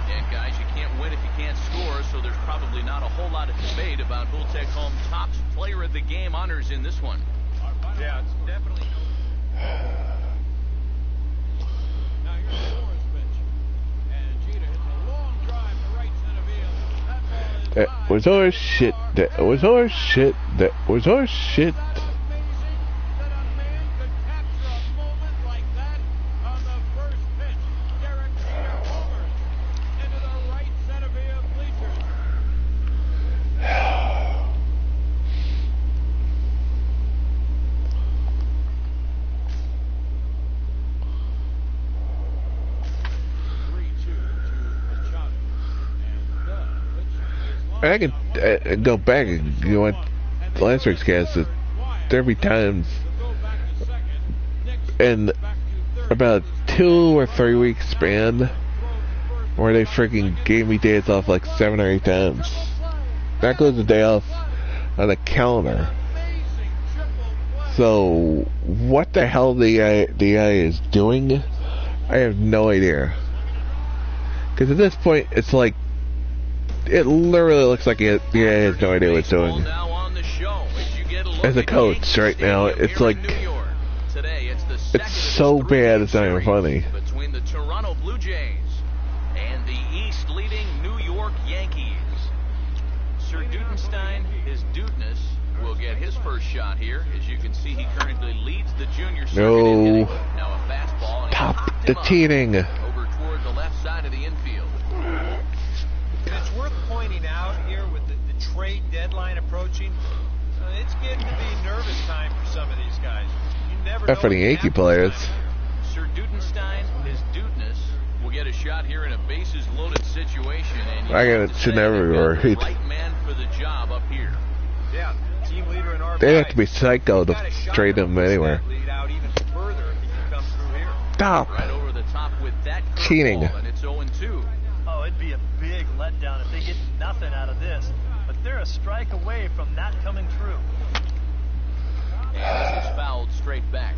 And guys, you can't win if you can't score, so there's probably not a whole lot of debate about who'll take home top player of the game honors in this one. Yeah, it's definitely Now here's the Morris pitch. And Jeter hits a long drive to right center field. That ball is That was horse shit. That was horse shit. That was horse shit. That amazing that a man could capture a moment like that on the first pitch. Derek Jeter homers into the right center field bleachers. I can go back and go on the last week's cast. There be times in about 2 or 3 week span where they freaking gave me days off like 7 or 8 times. That goes a day off on the calendar. So what the hell the AI is doing, I have no idea. Because at this point, it's like it literally looks like the AI has no idea what it's doing. As a coach right now, it's like it's so bad it's not even funny. Between the Toronto Blue Jays and the East leading New York Yankees. Sir Dudenstein, his dudeness, will get his first shot here. As you can see, he currently leads the junior circuit in hitting. Now a fastball, and Stop the cheating. over toward the left side of the infield. And it's worth pointing out here with the trade deadline approaching, it's getting to be nervous time for some of these guys. You never know For the what Yankee happens players. time. Sir Dudenstein, his dudeness, We'll get a shot here in a bases-loaded situation. And I got it sitting everywhere. the right man for the job up here. Yeah, team leader in RBI. They have to be psycho to trade him anywhere. Lead out even further if he can come through here. Stop. Right over the top with that Cheating. curveball, and it's 0-2. Oh, it'd be a big letdown if they get nothing out of this. But they're a strike away from that coming true. And this is fouled straight back.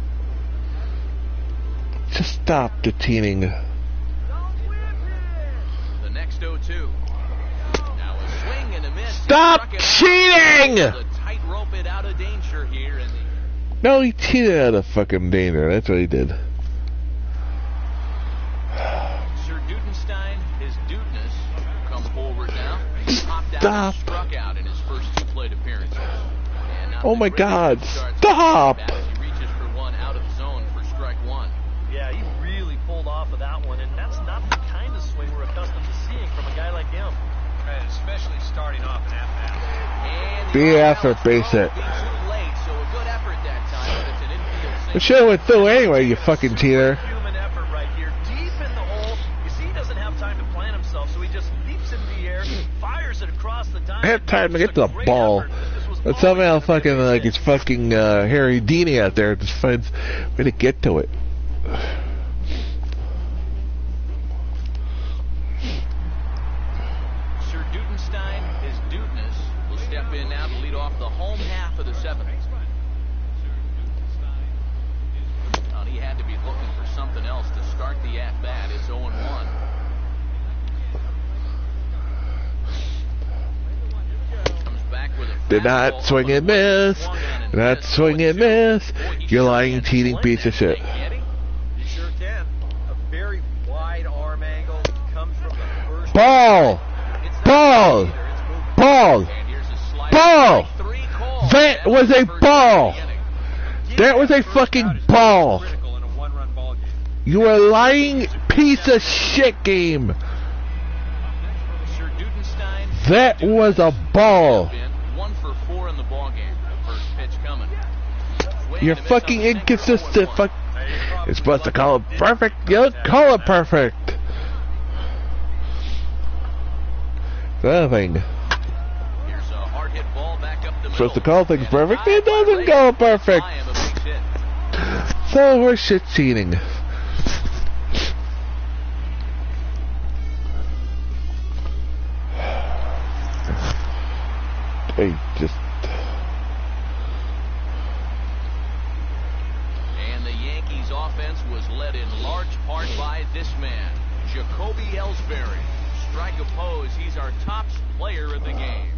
Just stop the cheating. The next 0-2. Now a swing and a miss. Stop cheating! The tightrope it out of danger here. And No, he cheated out of fucking danger. That's what he did. Sir Dudenstein, his dudeness, come forward now. He popped out and struck out in his first 2 plate appearances. And now Oh my God! starts Stop! back as he reaches for one out of zone for strike 1. Yeah, he really pulled off of that one, and that's not the kind of swing we're accustomed to seeing from a guy like him. Right, especially starting off an at-bat. Be after base it. Too late, so a good effort that time, but it's an infield single. It should have went through anyway, you fucking cheater. Human effort right here, deep in the hole. You see, he doesn't have time to plan himself, so he just leaps into the air, fires it across the diamond. I had time to get to the ball. But somehow fucking like it's fucking Harry Deany out there just finds a way to get to it. Sir Dudenstein, his dudeness, will step in now to lead off the home half of the 7th. Well, he had to be looking for something else to start the at-bat. It's 0-1. Comes back with a Did not swing and miss. Did not swing and miss. You lying, cheating piece of shit. You sure can. A very wide arm angle comes from the first. Ball! Ball! Ball! Ball! That was a ball! That was a fucking ball! You are lying piece of shit game! That was a ball! 1 for 4 in the ball game. First pitch coming. You're fucking inconsistent. Fuck. You're supposed to call it perfect. You don't call it perfect. The other thing. Here's a hard hit ball back up the middle. Supposed to call things perfect. It doesn't go perfect. So we're shit cheating. Hey, just. And the Yankees offense was led in large part by this man, Jacoby Ellsbury. Strike opposed, he's our top player of the game.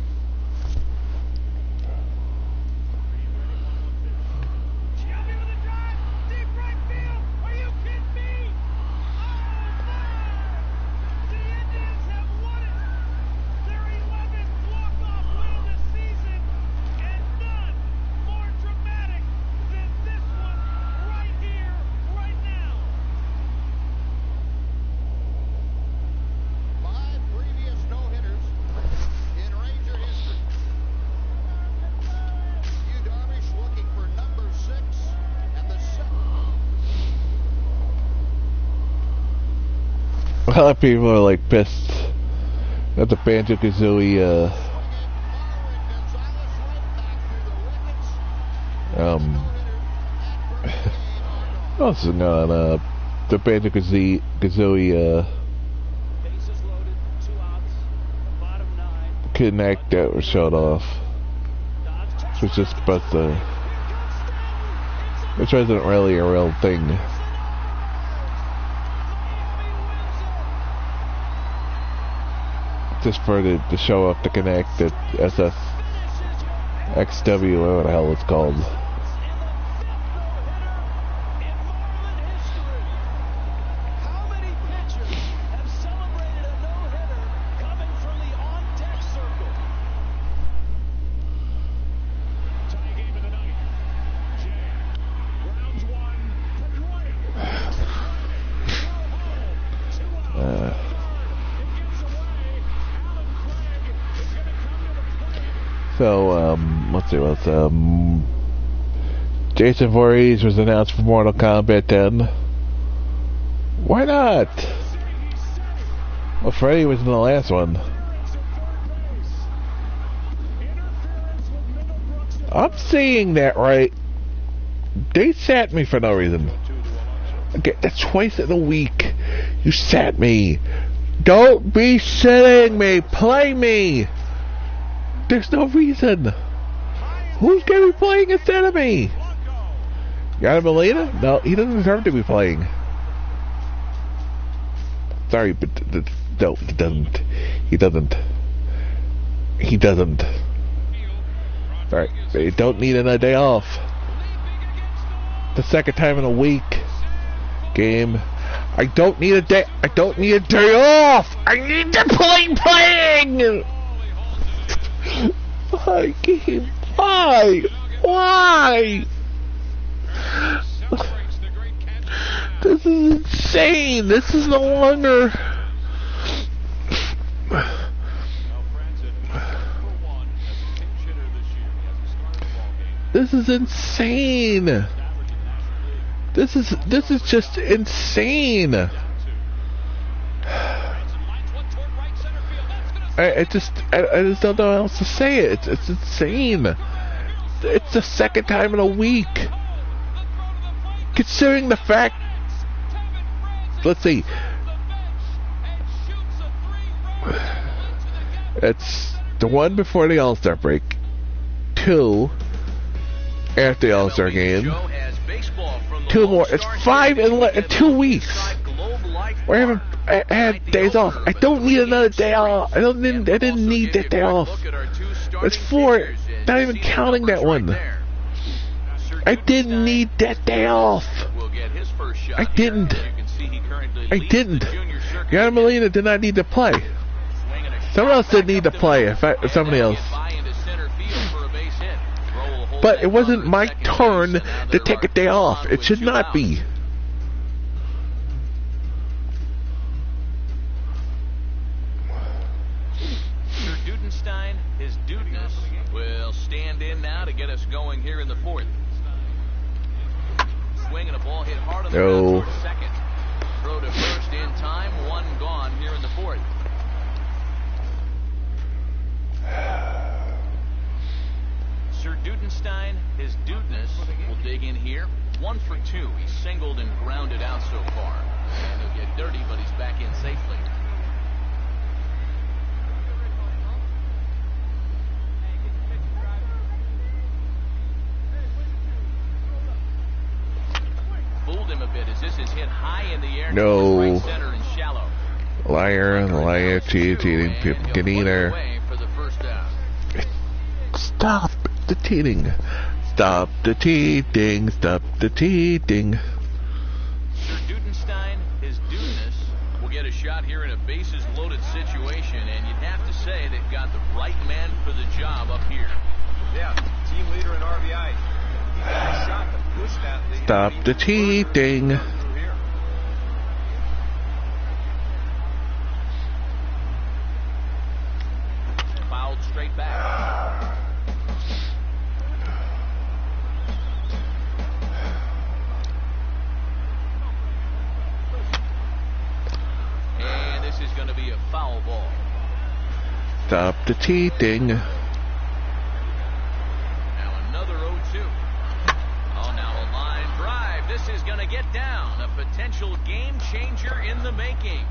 A lot of people are like pissed at the Banjo-Kazooie what else is going on? The Banjo-Kazooie Connect that was shut off. Which was just supposed to, which wasn't really a real thing. Just for to show up the Connect at SFXW, whatever the hell it's called. So, let's see what's, Jason Voorhees was announced for Mortal Kombat 10. Why not? Well, Freddie was in the last one. I'm seeing that right. They sat me for no reason. Okay, that's twice in a week. You sat me. Don't be sitting me. Play me. There's no reason. Who's going to be playing instead of me? Yadier Molina? No, he doesn't deserve to be playing. Sorry, but no, he doesn't. He doesn't. He doesn't. Alright, they don't need another day off. The second time in a week. Game. I don't need a day. I don't need a day off. I need to play playing. Why, game? Why? Why? This is insane. This is no longer. This is insane. This is just insane. I just don't know how else to say it. It's insane. It's the second time in a week. Considering the fact, let's see, it's the one before the All-Star break, 2 after the All-Star game, 2 more. It's 5 in 2 weeks. We're having I had days off. I don't need another day off. I didn't need that day off. It's 4, not even counting that one. I didn't need that day off. I didn't. Yadier Molina did not need to play. Someone else didn't need to play. Somebody else. But it wasn't my turn to take a day off. It should not be. Sir Dudenstein, his dudeness, will stand in now to get us going here in the 4th. Swinging a ball hit hard on the ground toward second. Throw to first in time. 1 gone here in the 4th. Sir Dudenstein, his dudeness, will dig in here. 1 for 2. He's singled and grounded out so far. And he'll get dirty, but he's back in safely. Fooled him a bit as this is hit high in the air. No. Right center and shallow. Liar, cheating, people get either. Stop the cheating. Stop the cheating. Stop the cheating. Sir Dudenstein, his dudeness, will get a shot here in a bases loaded situation, and you'd have to say they've got the right man for the job up here. Yeah, team leader in RBI. He got a shot to push that lead. Stop the cheating. Fouled straight back. And this is going to be a foul ball. Stop the cheating. Now another 0-2. Oh, now a line drive. This is going to get down. A potential game changer in the making.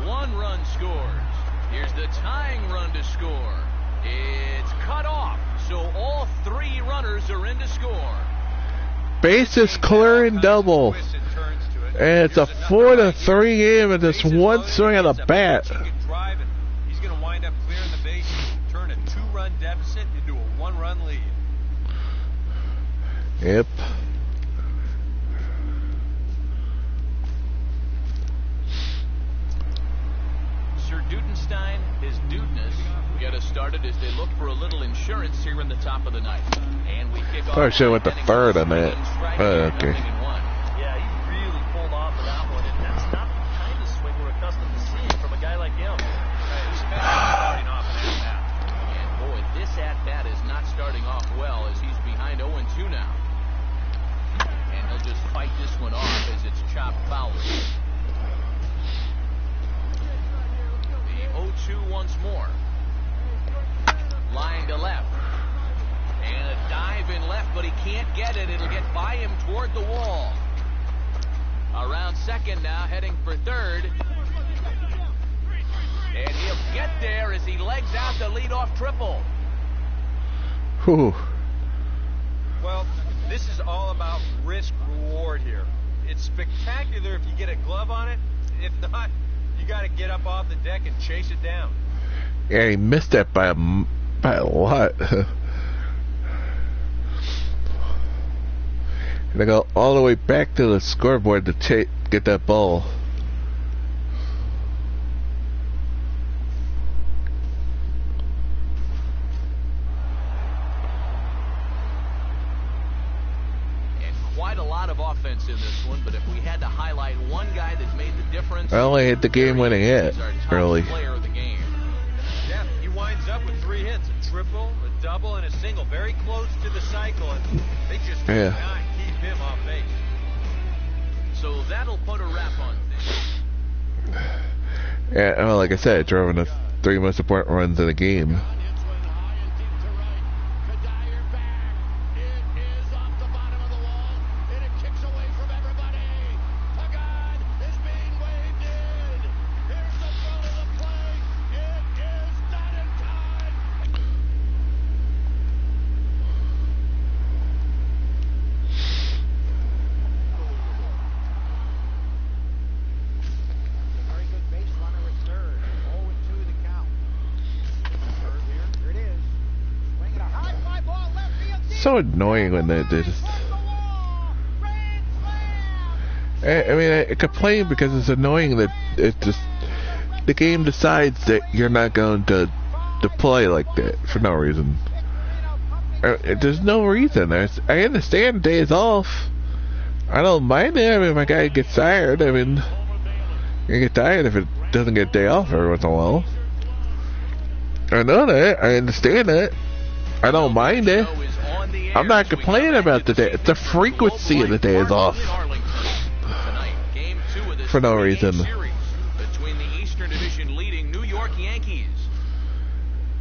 1 run scores. Here's the tying run to score. It's cut off. So all 3 runners are in to score. Bases clear and double. And it's a 4-3 game and just 1 swing of the bat. He's going to wind up clearing the base and turn a 2-run deficit into a 1-run lead. Yep. Sir Dudenstein, his dudeness, will get us started as they look for a little insurance here in the top of the ninth. And we kick off. Probably should have went to 3rd on that. Okay. Yeah, he really pulled off of that one, and that's not the kind of swing we're accustomed to seeing from a guy like him. And boy, this at-bat is not starting off well as he's behind 0-2 now. And he'll just fight this one off as it's chopped foul. once more. Line to left. And a dive in left, but he can't get it. It'll get by him toward the wall. Around second now, heading for third. And he'll get there as he legs out the leadoff triple. Whew. Well, this is all about risk-reward here. It's spectacular if you get a glove on it. If not, you got to get up off the deck and chase it down. Yeah, he missed that by a lot. And I go all the way back to the scoreboard to get that ball. Quite a lot of offense in this one, but if we had to highlight one guy that made the difference, I only hit the game-winning hit early. Player of the game. Yeah, he winds up with 3 hits, a triple, a double, and a single, very close to the cycle, and they just could not keep him off base. So that'll put a wrap on things. Yeah, well, like I said, drove in the 3 most important runs in the game. So annoying when they just. I mean, I complain because it's annoying that it just the game decides that you're not going to play like that for no reason. There's no reason. I understand days off. I don't mind it. I mean, my guy gets tired. I mean, you get tired if it doesn't get a day off every once in a while. I know that. I understand that. I don't mind it. I'm not complaining about the day. It's the frequency of the days off. For no reason. Between the Eastern Division leading New York Yankees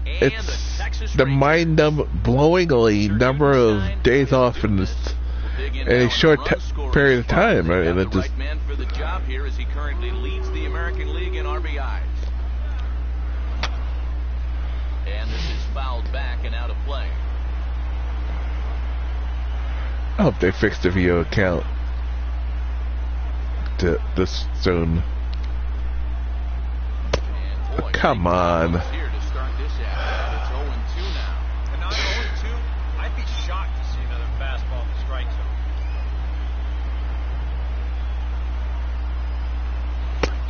and it's the mind-blowingly number of days off in a short period of time. I mean, it just. Right man for the job here as he currently leads the American League in RBIs. And this is fouled back and out of play. I hope they fix the VO account to this soon. Oh, come on. Here to start this out. It's 0-2 now. And not 0-2, I'd be shocked to see another fastball in the strike zone.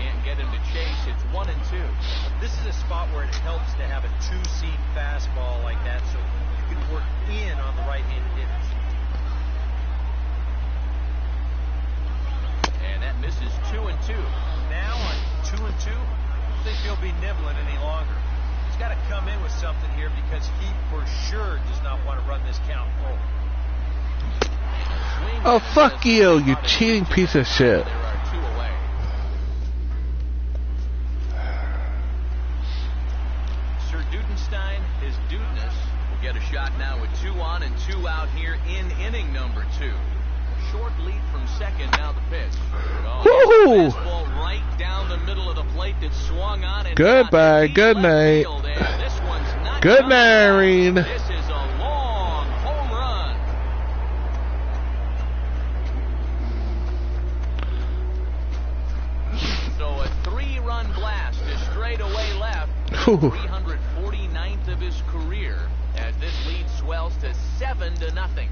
Can't get him to chase. It's 1-2. This is a spot where it helps to have a 2-seam fastball like that so you can work in on the right-handed hitters. And that misses 2-2. Now on 2-2, I don't think he'll be nibbling any longer. He's got to come in with something here because he for sure does not want to run this count full. Oh, fuck you, you cheating piece of shit. There are 2 away. Sir Dudenstein, his dudeness, will get a shot now with 2 on and 2 out here in inning number 2. Short lead from second, now the pitch. Oh, fastball right down the middle of the plate that swung on and goodbye, good night. This one's not good night, Irene. This is a long home run. So a 3-run blast to straightaway left. 349th of his career as this lead swells to 7-0.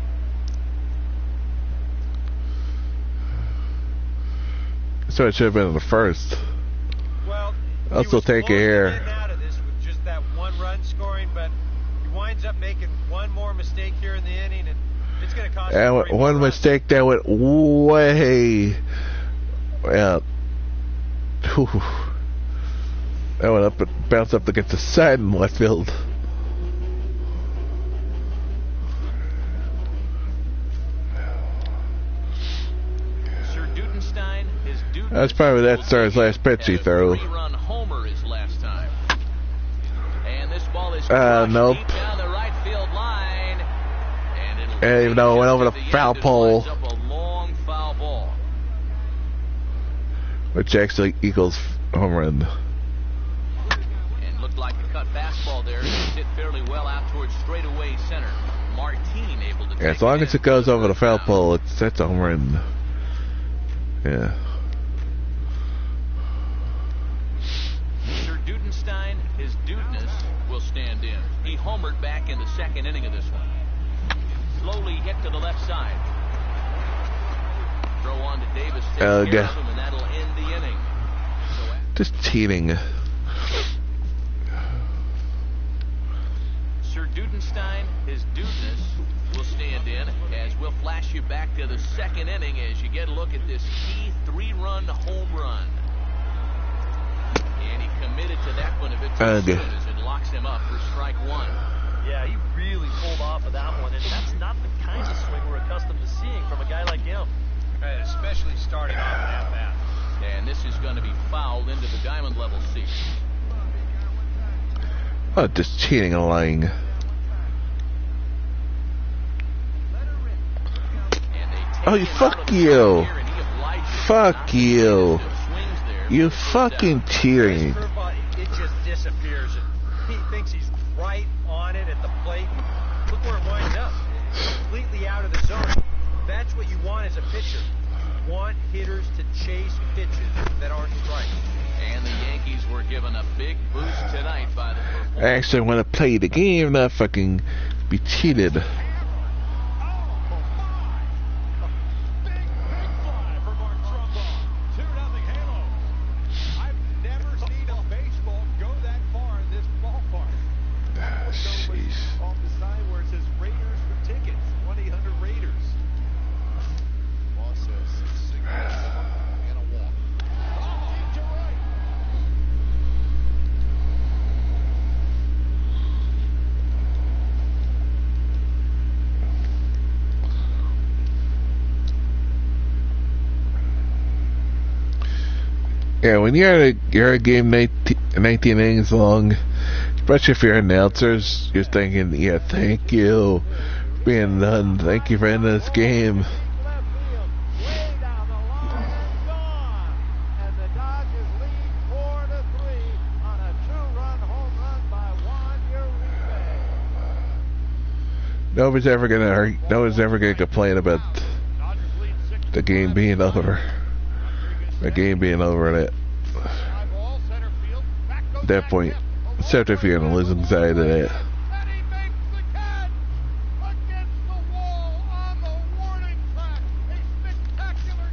So it should have been in the first. Well, I'll still take it here. Out of this with just that 1-run scoring, but he winds up making one more mistake here in the inning, and it's going to cost him one mistake that went way. Yeah. That went up and bounced up against the side in left field. His That's probably that star's last pitch he threw. 3-run homer his last time. Nope. Down the right field line, And even though it went over the foul pole, up a long foul ball. which actually equals home run. And looked like a cut fastball there. Hit fairly well out towards straightaway center. Martin able to. Yeah, as long as it goes over the foul pole, that's a home run. Yeah. Sir Dudenstein, his dudeness, will stand in. He homered back in the second inning of this one. Slowly hit to the left side. Throw on to Davis. Takes care of him, and that'll end the inning. Just cheating. Sir Dudenstein, his dudeness, will stand in as we'll flash you back to the second inning as you get a look at this key 3-run home run. And he committed to that one a bit too soon as it locks him up for strike one. Yeah, he really pulled off of that one, and that's not the kind of swing we're accustomed to seeing from a guy like him. Right, especially starting off that bat. And this is going to be fouled into the diamond level seat. Oh, just cheating and lying. Oh, fuck you. Fuck you. You fucking cheating. It just disappears. He thinks he's right on it at the plate. Look where it winds up. Completely out of the zone. That's what you want as a pitcher. You want hitters to chase pitches that aren't strikes. And the Yankees were given a big boost tonight by the performance. I actually want to play the game, not fucking be cheated. Yeah, when you're a game 19 innings long, especially if you're announcers, you're thinking, yeah, thank you for being done. Thank you for ending this game. Nobody's ever gonna complain about the game being over. The game being over at that point, except if you're on the losing side of that.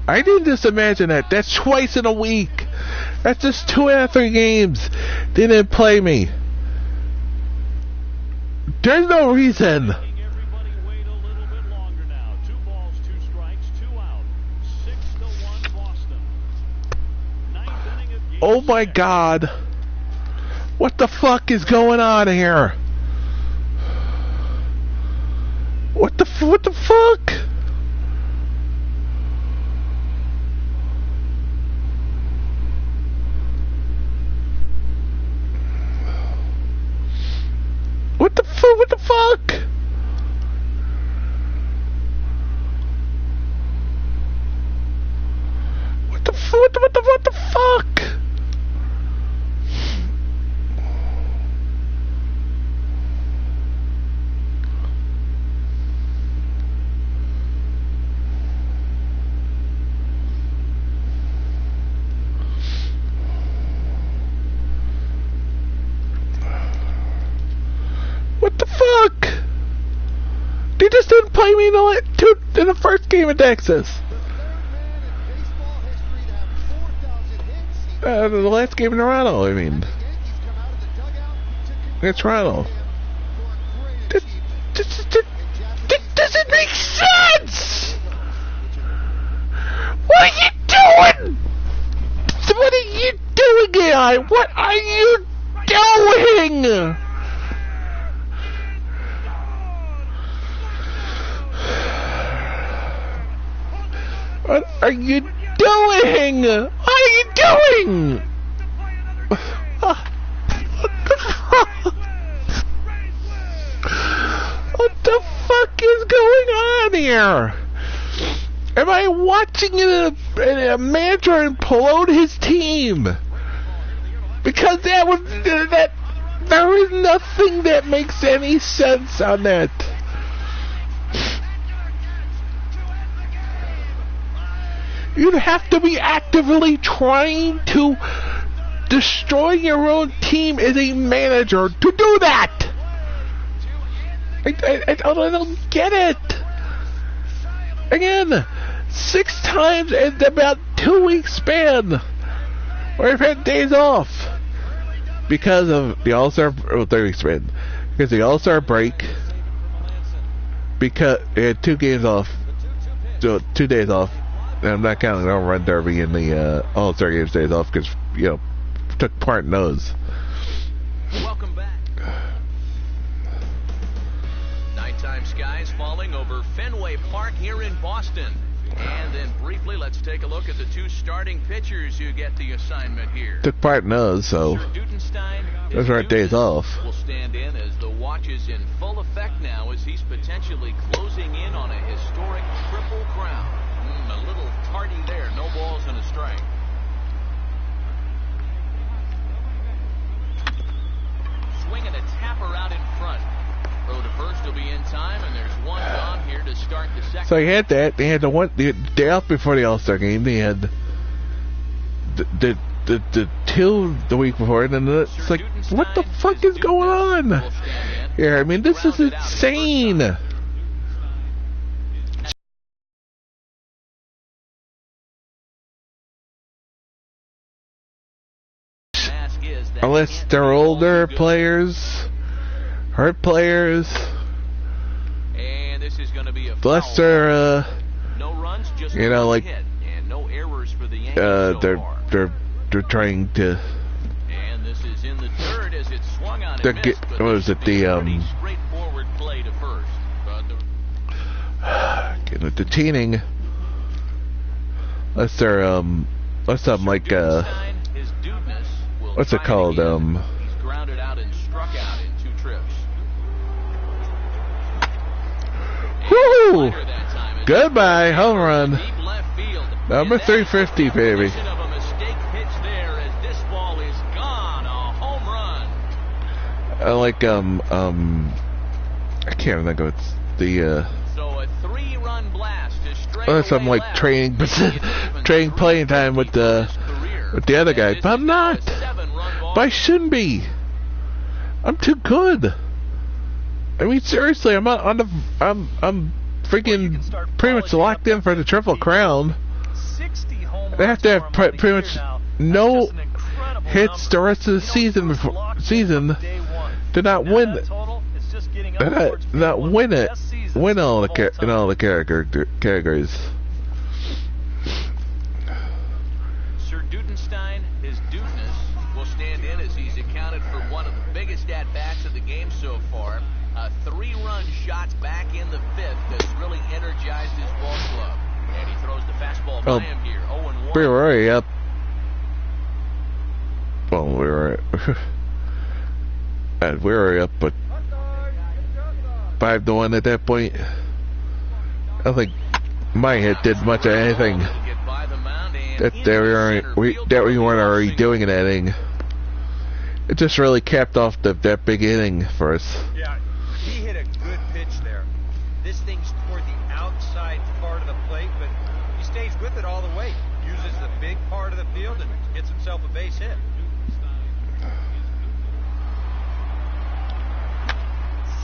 I didn't just imagine that. That's twice in a week. That's just 2 out of 3 games. They didn't play me. There's no reason. Oh my God. What the fuck is going on here? What the fuck? What the fuck? What the fuck? What the fuck? What the fuck? What the fuck? They just didn't play me in the first game in Texas. The last game in Toronto, I mean. It's Toronto. This doesn't make sense! What are you doing? What are you doing, guy? What are you doing? What are you doing? What are you doing? What the fuck? fuck is going on here? Am I watching a manager implode his team? Because there is nothing that makes any sense on that. You'd have to be actively trying to destroy your own team as a manager to do that. I don't get it. Again, 6 times in about 2 weeks span where I've had days off because of the All-Star, 3 weeks span, because the All-Star break, because I had 2 games off, 2 days off, and I'm not counting the home run derby and the All-Star games days off because, you know, took part in those. Welcome back. Nighttime skies falling over Fenway Park here in Boston. And then briefly, let's take a look at the 2 starting pitchers who get the assignment here. Took part in those, so those aren't days off. Will stand in as the watch is in full effect now as he's potentially closing in on a historic triple crown. A little tardy there, no balls and a strike. Swinging a tapper out in front. Throw to first will be in time, and there's one gone here to start the second. So he had that. They had the day off before the All-Star game. They had the 2 the week before, and then it's like, what the fuck is going on here? I mean, this is insane. Unless they're older players, hurt players. And this is going to be a unless they're no runs, just you know, like hit, and no errors for the Yankees so far. they're trying to. And this is in the dirt as it's swung on and missed, what was it, the straightforward play to first. Getting with the teening. Unless they're unless something like what's it called? He's grounded out and struck out in 2 trips. Woo! Goodbye, home run. Number 350, baby. I like I can't remember what's the So a 3-run blast to straight something like training playing time with the other guy, but I'm not. But I shouldn't be. I'm too good. I mean, seriously, I'm on the. I'm freaking pretty much locked in for the Triple Crown. They have to have pretty much no hits the rest of the season to not win. Not win it. Win all the in all the categories. His dudeness will stand in as he's accounted for one of the biggest at-bats of the game so far. A 3-run shot back in the 5th that's really energized his ball club. And he throws the fastball by him here. 0-1. We were already up. Well, we were already up, but 5-1 at that point. I don't think my hit did much of anything. That we weren't already doing in that inning. It just really capped off that big inning for us. Yeah, he hit a good pitch there. This thing's toward the outside part of the plate, but he stays with it all the way. Uses the big part of the field and gets himself a base hit.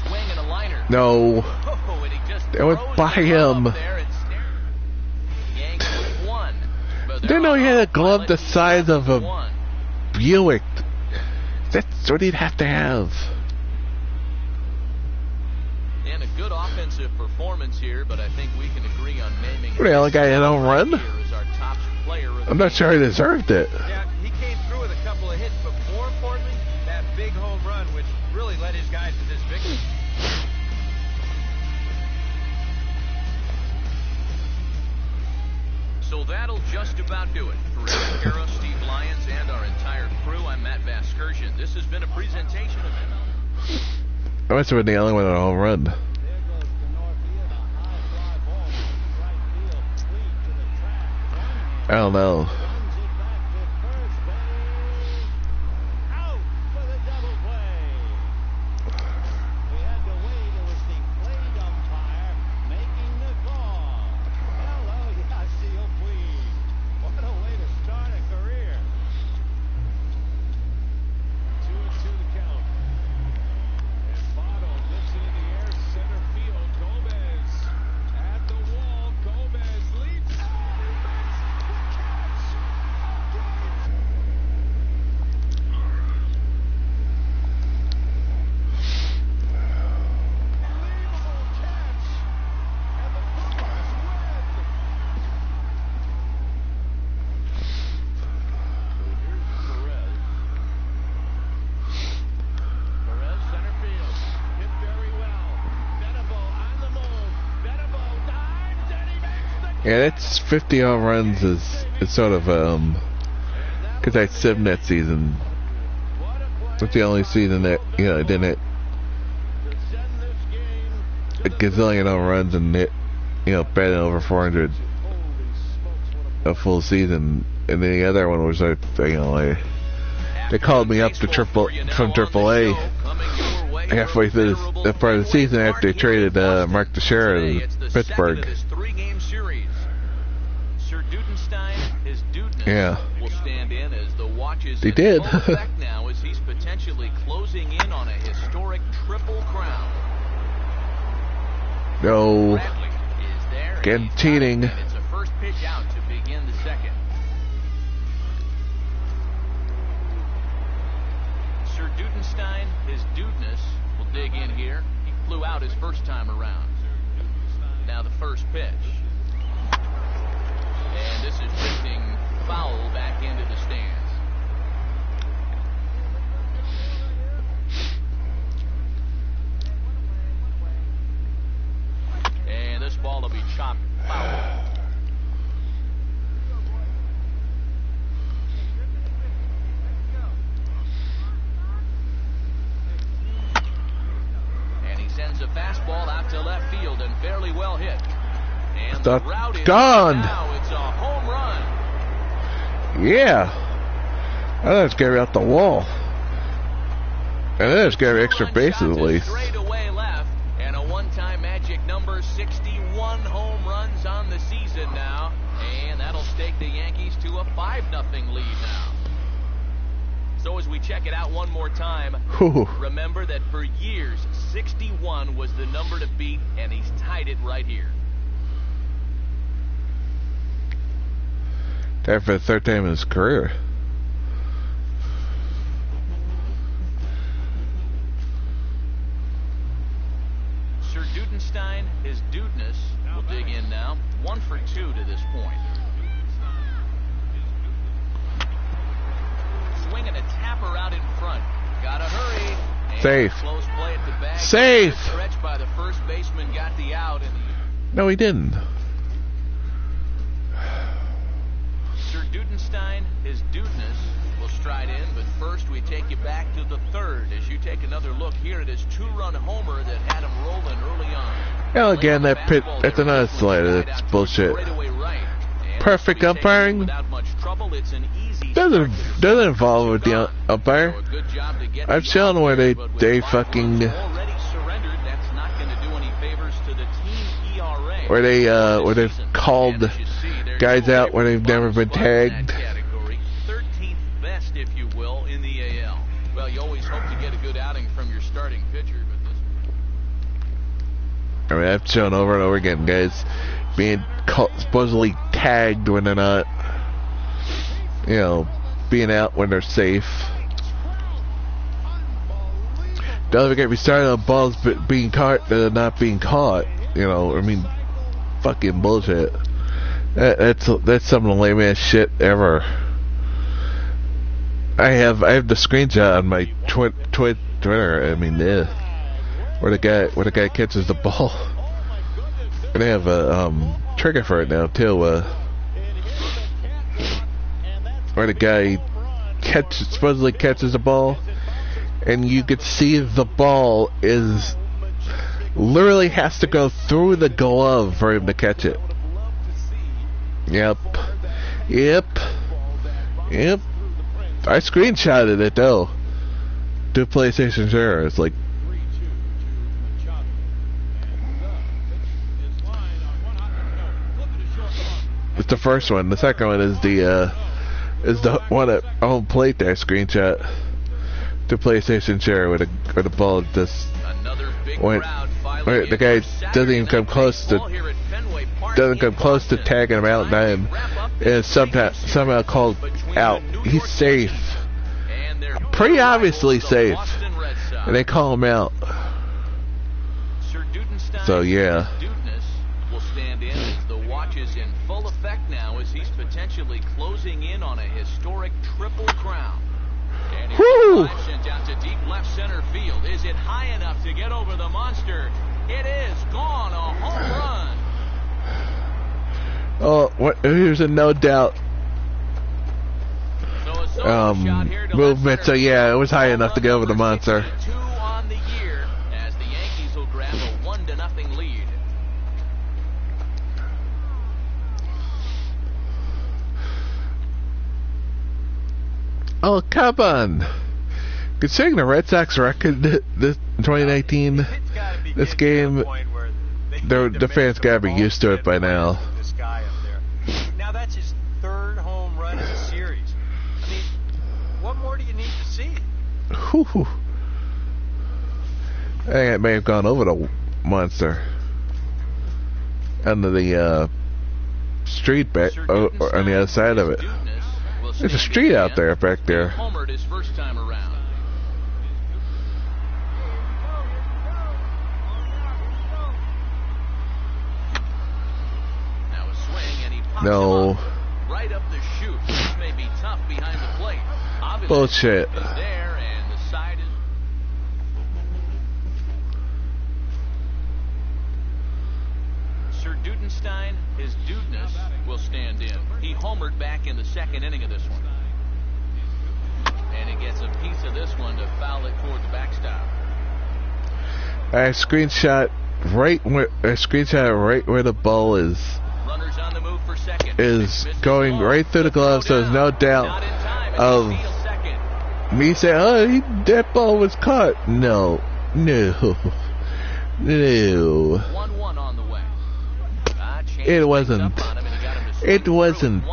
Swing and a liner. No. Oh, and he just that went by him. Didn't know he had a glove the size of a Buick. That's what he'd have to have. And a good offensive performance here, but I think we can agree on naming the only guy that don't run. I'm not sure he deserved it. Yeah, he came through with a couple of hits, but more importantly, that big home run, which really led his guys to this victory. So that'll just about do it. For Eric Carroll, Steve Lyons, and our entire crew, I'm Matt Vaskersian. This has been a presentation of I must have been the only one on a home run. I don't know. Yeah, that's 50 home runs is sort of, because I sieved that season. It's the only season that, you know, I didn't hit a gazillion home runs and hit, you know, batting over 400 a full season. And then the other one was, you know, they called me up to from AAA halfway through the part of the season after they traded Mark Teixeira to Pittsburgh. Yeah. Will stand in as the watches they did. now as he's potentially closing in on a historic triple crown. No. Again, cheating. It's a first pitch out to begin the second. Sir Dudenstein, his dudeness, will dig in here. He flew out his first time around. Now the first pitch. And this is drifting foul back into the stands. And this ball will be chopped foul. And he sends a fastball out to left field and fairly well hit. And the route is gone. Now it's a home run. Yeah. I thought it was going to be out the wall. And then it's going to be extra bases at least. Straight away left, and a one-time magic number, 61 home runs on the season now. And that'll stake the Yankees to a 5-0 lead now. So as we check it out one more time, remember that for years, 61 was the number to beat, and he's tied it right here. Tied for the third time in his career. Sir Dudenstein, his dudeness, will dig in now. 1 for 2 to this point. Swinging a tapper out in front. Gotta hurry. And safe. Close play at the back. Safe. Stretch by the first baseman got the out. No, he didn't. Sir Dudenstein, his dudeness, will stride in, but first we take you back to the third as you take another look here at his 2-run homer that had him rolling early on. Well, again, that's another slider. That's bullshit. Perfect umpiring doesn't involve with the umpire. I've shown where they fucking where they've called guys out when they've never been tagged. 13th best, if you will, in the AL. Well, you always hope to get a good outing from your starting pitcher, but this... I mean, I've shown over and over again, guys being supposedly tagged when they're not, you know, being out when they're safe. Don't get me started on balls being caught that are not being caught. You know, I mean, fucking bullshit. That's some of the lame ass shit ever. I have the screenshot on my Twitter. I mean, where the guy catches the ball. And they have a trigger for it now too. Where the guy supposedly catches the ball, and you could see the ball is literally has to go through the glove for him to catch it. Yep. Yep. I screenshotted it though. To PlayStation Share. It's like. It's the first one. The second one is the one at home plate that I screenshot to PlayStation Share with a ball just went. The guy doesn't even come close to tagging him out, and is somehow called out. He's safe, pretty obviously safe, and they call him out. So yeah. Will stand in as the watch is in full effect now as he's potentially closing in on a historic triple crown. And here's the drive sent out to deep left center field. Is it high enough to get over the monster? It is gone, a home run. Oh, here's a no doubt movement. So yeah, it was high enough to get over the monster. 2 on the year as the Yankees will grab a 1-0 lead. Oh, come on. Considering the Red Sox record this 2019, this game, the fans gotta be used to it by now. Now that's his 3rd home run in the series. I mean, what more do you need to see? Whew. I think it may have gone over the monster under the street back or on the other side of it. There's a street out there back there. Homered his first time around. Now a swing and he pops him up right up the chute. This may be tough behind the plate. Obviously, bullshit. Is there and the side is. Sir Dudenstein, his dudeness, will stand in. He homered back in the 2nd inning of this one. And he gets a piece of this one to foul it toward the backstop. I screenshot right where the ball is. Runners on the move for second. Is going right through the glove, so there's no doubt of me saying, "Oh, that ball was caught." No. 1-1 on the way. It wasn't. It wasn't.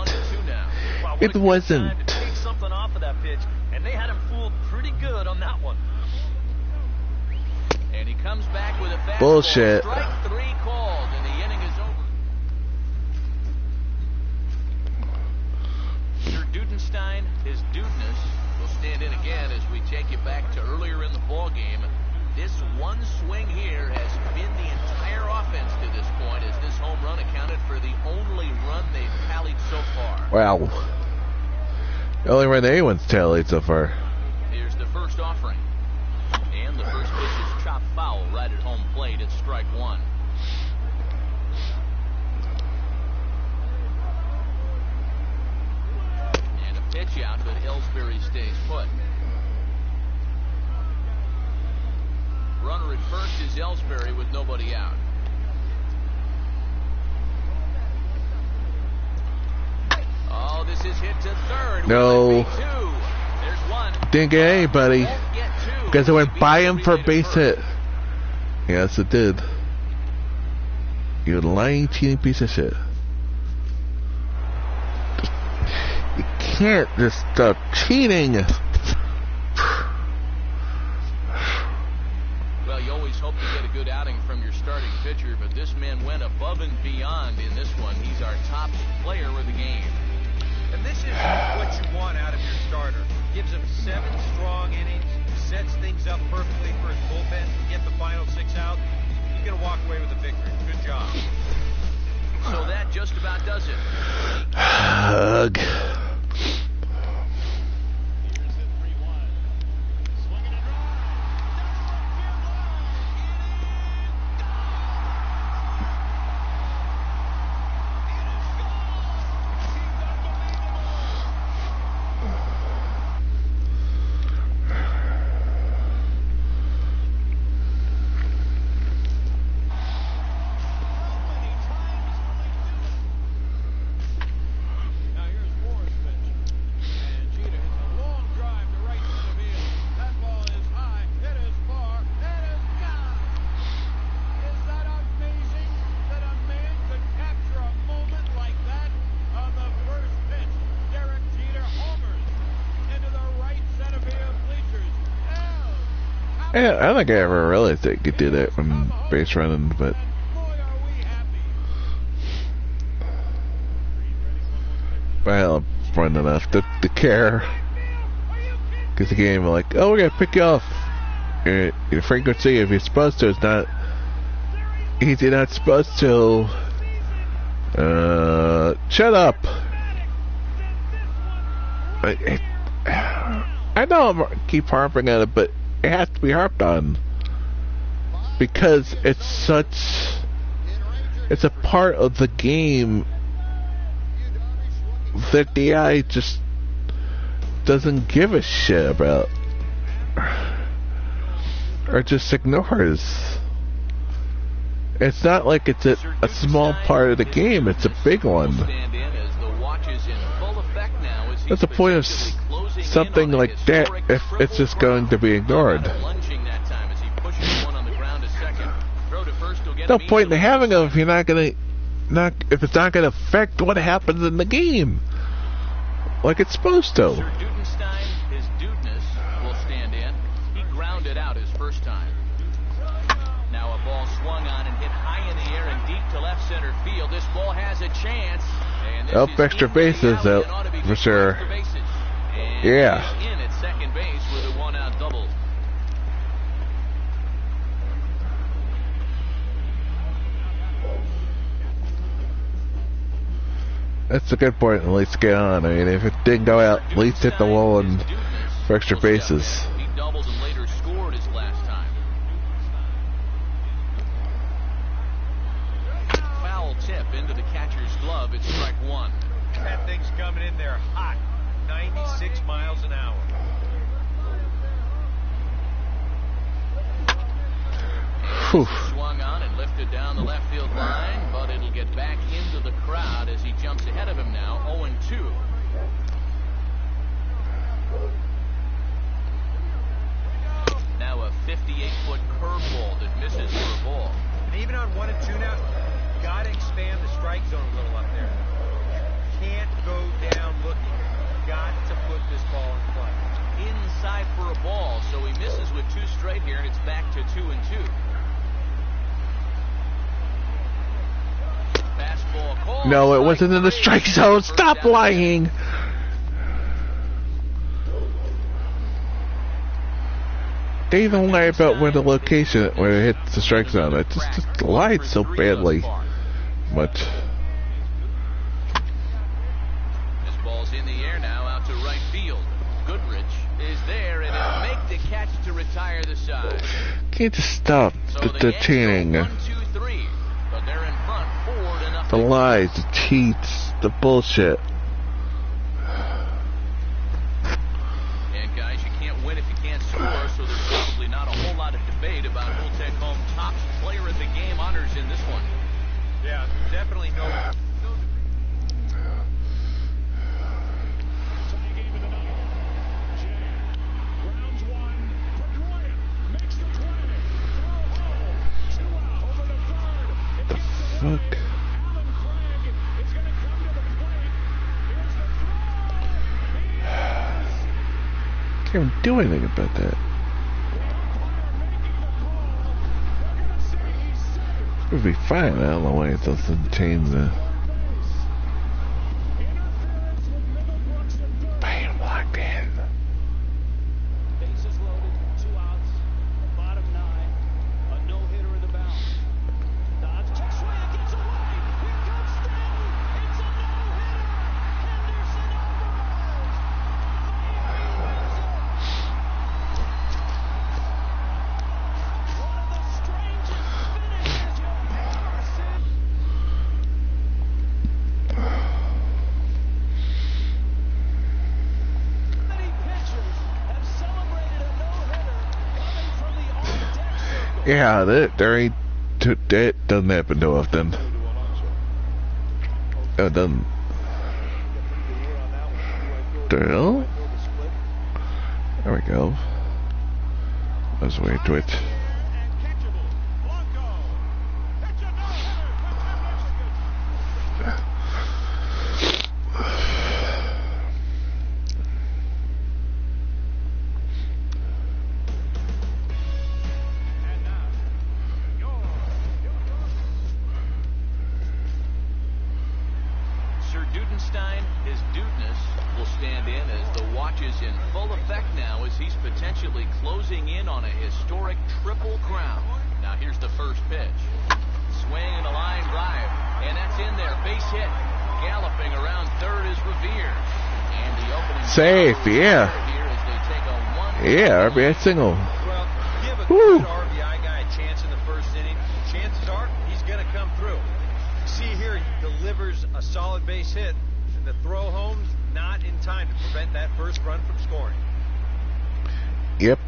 It wasn't. Take something off of that pitch, and they had him fooled pretty good on that one. And he comes back with a fastball. Bullshit. Strike 3 called, and the inning is over. Sir Dudenstein, his dudeness, will stand in again as we take you back to earlier in the ball game. This one swing here has been the entire offense to this point, as this home run accounted for the only run they've tallied so far. Wow. The only run anyone's tallied so far. Here's the first offering. And the first pitch is chopped foul right at home plate at strike 1. And a pitch out, but Ellsbury stays put. Runner at first is Ellsbury with nobody out. Oh, this is hit to third. No. There's one. Didn't get anybody. Because it went by him for a base hit. Yes, it did. You lying, cheating piece of shit. You can't just stop cheating. Well, you always hope to get a good outing from your starting pitcher, but this man went above and beyond in this one. He's our top player of the game. And this is what you want out of your starter. Gives him 7 strong innings, sets things up perfectly for his bullpen to get the final 6 out. He's going to walk away with a victory. Good job. So that just about does it. Ugh. Yeah, I don't think I ever realized that you could do that when base running, but well, I'm running enough to care. Because the game, like, oh, we're gonna pick you off. Your frequency, if you're supposed to, is not. You're not supposed to. Shut up. I know I keep harping on it, but it has to be harped on because it's a part of the game that the AI just doesn't give a shit about or just ignores. It's not like it's a small part of the game, it's a big one. What's the point of something like that if it's just going to be ignored? No point in having them if you're if it's not gonna affect what happens in the game, like it's supposed to. Sir Dudenstein, his dudeness, will stand in. He grounded out his first time. Now a ball swung on and hit high in the air and deep to left center field. This ball has a chance. Up extra bases though, for sure. Yeah. In at second base with a one-out double. That's a good point. At least get on. I mean, if it didn't go out, at least hit the wall and for extra bases. He doubled and later scored his last time. Foul tip into the catcher's glove. It's strike one. That thing's coming in there hot. 96 miles an hour. Swung on and lifted down the left field line, but it'll get back into the crowd as he jumps ahead of him now, 0-2. Now a 58-foot curveball that misses for a ball. And even on 1 and 2 now, gotta expand the strike zone a little up there. Can't go down looking. Got to put this ball in play. Inside for a ball, so he misses with 2 straight here, and it's back to 2-2. Fastball call. No, it wasn't in the strike zone. Stop lying. They even lie about where the location, where it hits the strike zone. It just lied so badly. But this ball's in the air now, out to right field. Goodrich is there, and he'll make the catch to retire the side. Can't just stop the cheating. 1, 2, 3, but they're in front 4-0. The lies, the cheats, the bullshit. And guys, you can't win if you can't score, so there's probably not a whole lot of debate about who'll take home top player of the game honors in this one. Yeah, definitely no. Fuck. Can't even do anything about that. It would be fine. I don't know why it doesn't change the. Bam, locked in. Bases loaded, 2 outs, bottom 9, a no-hitter in the bound. Dodge, check swing, gets away. Here comes Stanton. It's a no-hitter. Henderson Alvarez. One of the strangest finishes you've ever seen. Many pitchers have celebrated a no-hitter coming from the on-deck circle. Yeah, that doesn't happen too often. No, it doesn't. There we go. Let's wait to it. Dudenstein, his dudeness, will stand in as the watch is in full effect now as he's potentially closing in on a historic triple crown. Now here's the first pitch. Swing and a line drive, and that's in there. Base hit. Galloping around third is Revere. And the opening safe, yeah. Here as they take a one. Yeah, RBI single. Well, give a Woo. good RBI guy a chance in the first inning. Chances are he's going to come through. See here, he delivers a solid base hit, and the throw home's not in time to prevent that first run from scoring. Yep.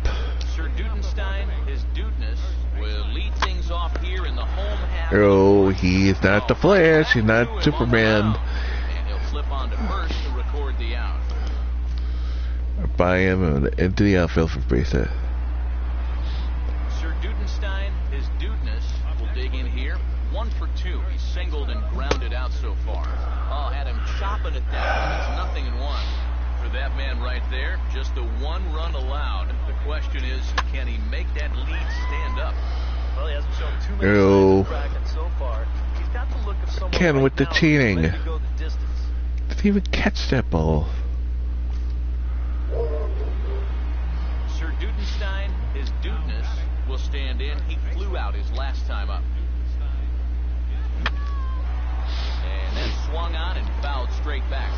Sir Dudenstein, his dudeness, will lead things off here in the home half. Oh, he's not the Flash. He's not Superman. And he'll flip on to first to record the out. By him into the outfield for base hit. Sir Dudenstein, his dudeness, will dig in here. 1 for 2. He's singled and grounded out so far. Oh, had him chopping it down. It's 0-1. For that man right there, just the 1 run allowed. The question is, can he make that lead stand up? Well, he hasn't shown too many Oh. signs of cracking so far. He's got the look of someone Ken right with the now cheating. ready to go the distance. Didn't even catch that ball. Sir Dudenstein, his dudeness, will stand in. He flew out his last time up. And then swung on and fouled straight back.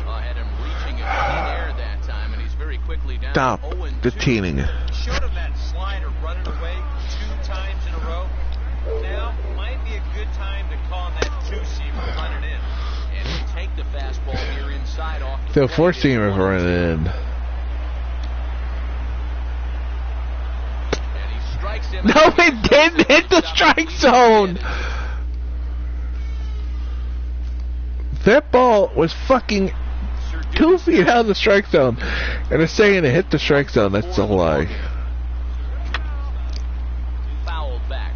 Had him reaching in air that time, and he's very quickly down. Stop 0-2. the teaning. Showed him that slider running away 2 times in a row. Now might be a good time to call him that 2-seamer running in. And he'll take the fastball here inside off the So plate. 4-seamer running in. And he strikes him No, out. it didn't hit the strike zone. That ball was fucking 2 feet out of the strike zone. And they're saying it hit the strike zone. That's a lie. Fouled back.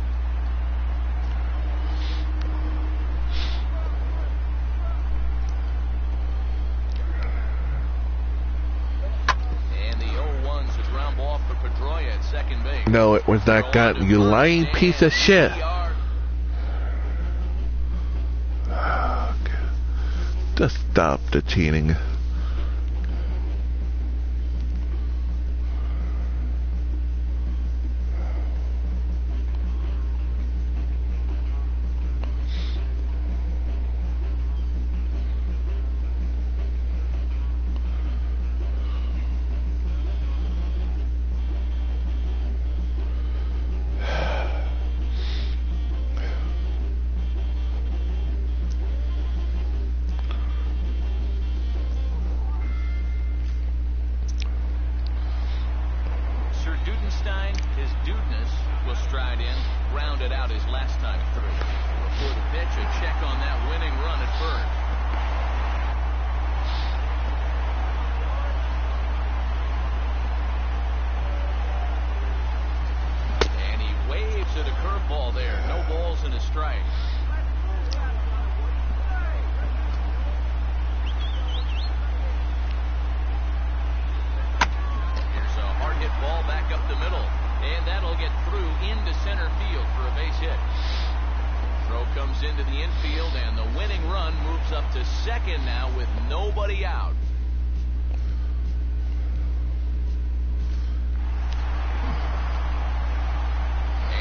And the 0-1's a ground ball for Pedroia at second base. No, it was not gotten. You lying piece of shit. Just stop the cheating. Into the infield, and the winning run moves up to second now with nobody out.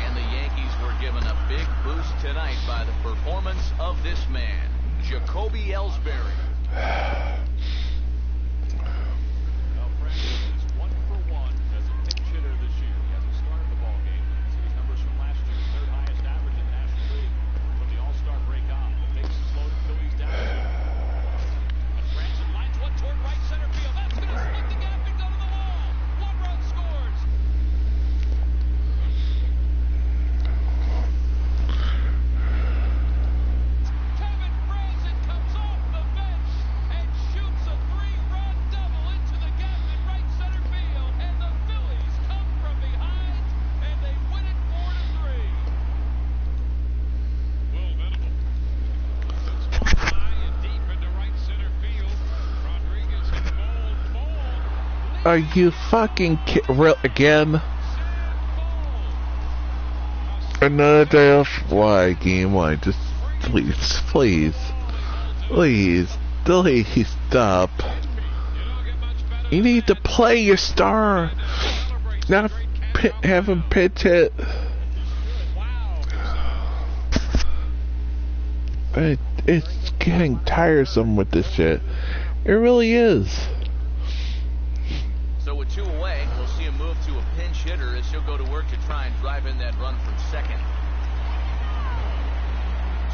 And the Yankees were given a big boost tonight by the performance of this man, Jacoby Ellsbury. Are you fucking real again? Another day off. Why, game? Why? Just please, please, please, please stop. You need to play your star, not have him pitch it. It's getting tiresome with this shit. It really is. So with 2 away, we'll see him move to a pinch hitter as he'll go to work to try and drive in that run from second.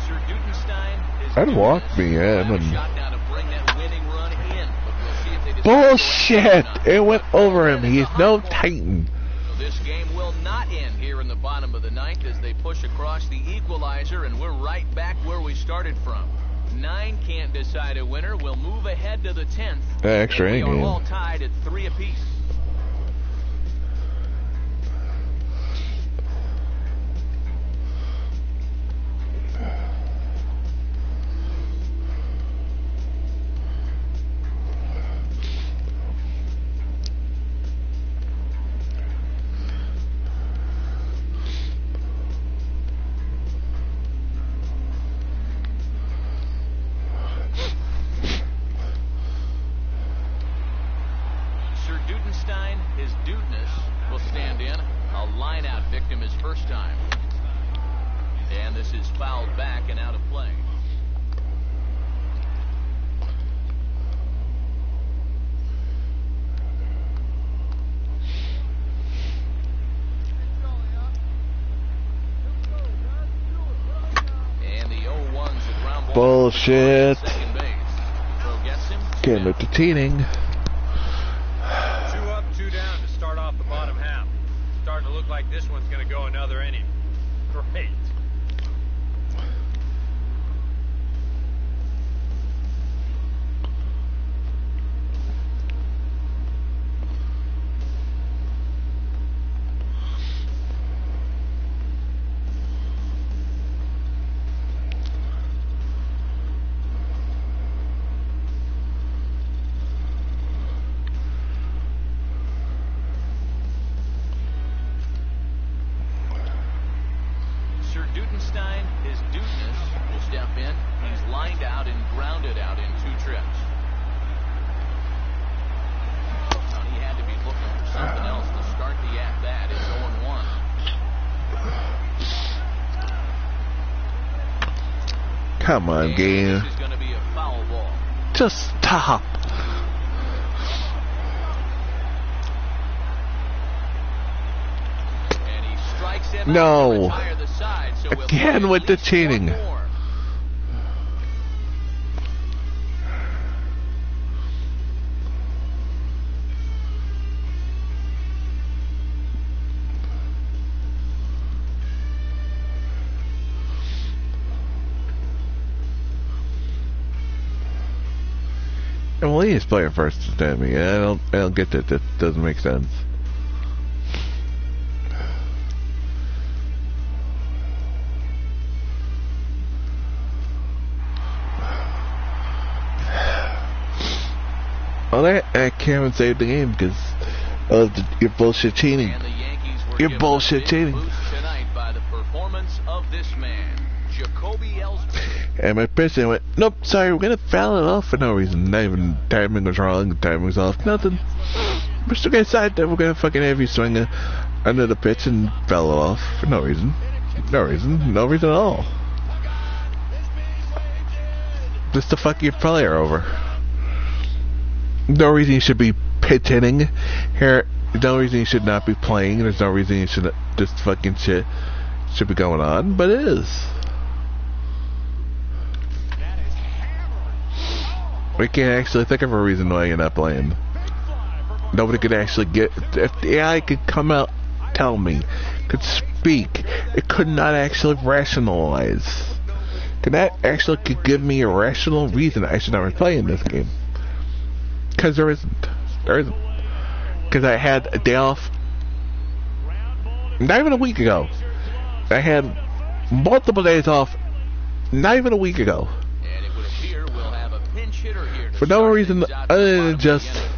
Sir Dudenstein is... I'd walk me in and... shot now to bring that winning run in, but we'll see if they decide bullshit! It went over him. He's no Titan. So this game will not end here in the bottom of the 9th as they push across the equalizer, and we're right back where we started from. 9 can't decide a winner. We'll move ahead to the 10th. Extra We inning. are all tied at 3 apiece. His dudeness will stand in. A line-out victim his first time. And this is fouled back and out of play. And the 0-1's a ground ball. Bullshit. Second base. Throw gets him. Getting entertaining. 2 up, 2 down to start off the bottom half. Starting to look like this one's going to go another inning. Great. Dudenstein, his dudeness, will step in. He's lined out and grounded out in 2 trips. Now he had to be looking for something else to start the at-bat. It's 0-1. Come on, And game. This is going to be a foul ball. Just stop. And he strikes him No. out to retire the side, so we'll Again play with at the least cheating. 1 more. Well, he is playing first to me. I don't get that. That doesn't make sense. Well, I can't even save the game because of your bullshit cheating. And the Yankees were Your given bullshit a big cheating. boost tonight by the performance of this man, Jacoby Ellsbury. And my president went, nope, sorry, we're gonna foul it off for no reason. Not even timing was wrong, the timing was off, nothing. We're still gonna decide that we're gonna fucking have you swing under the pitch and foul it off for no reason. No reason. No reason at all. Just to fuck your player over. No reason you should be pitch hitting here. No reason you should not be playing. There's no reason you should just fucking shit should be going on, but it is. We can't actually think of a reason why you're not playing. Nobody could actually get. If the AI could come out, tell me, could speak, it could not actually rationalize. Could that actually could give me a rational reason I should not be playing this game? Because there isn't. There isn't. Because I had a day off. Not even a week ago. I had multiple days off. Not even a week ago. And it would appear we'll have a pinch hitter here to For no start reason things out other in the than bottom of the inning.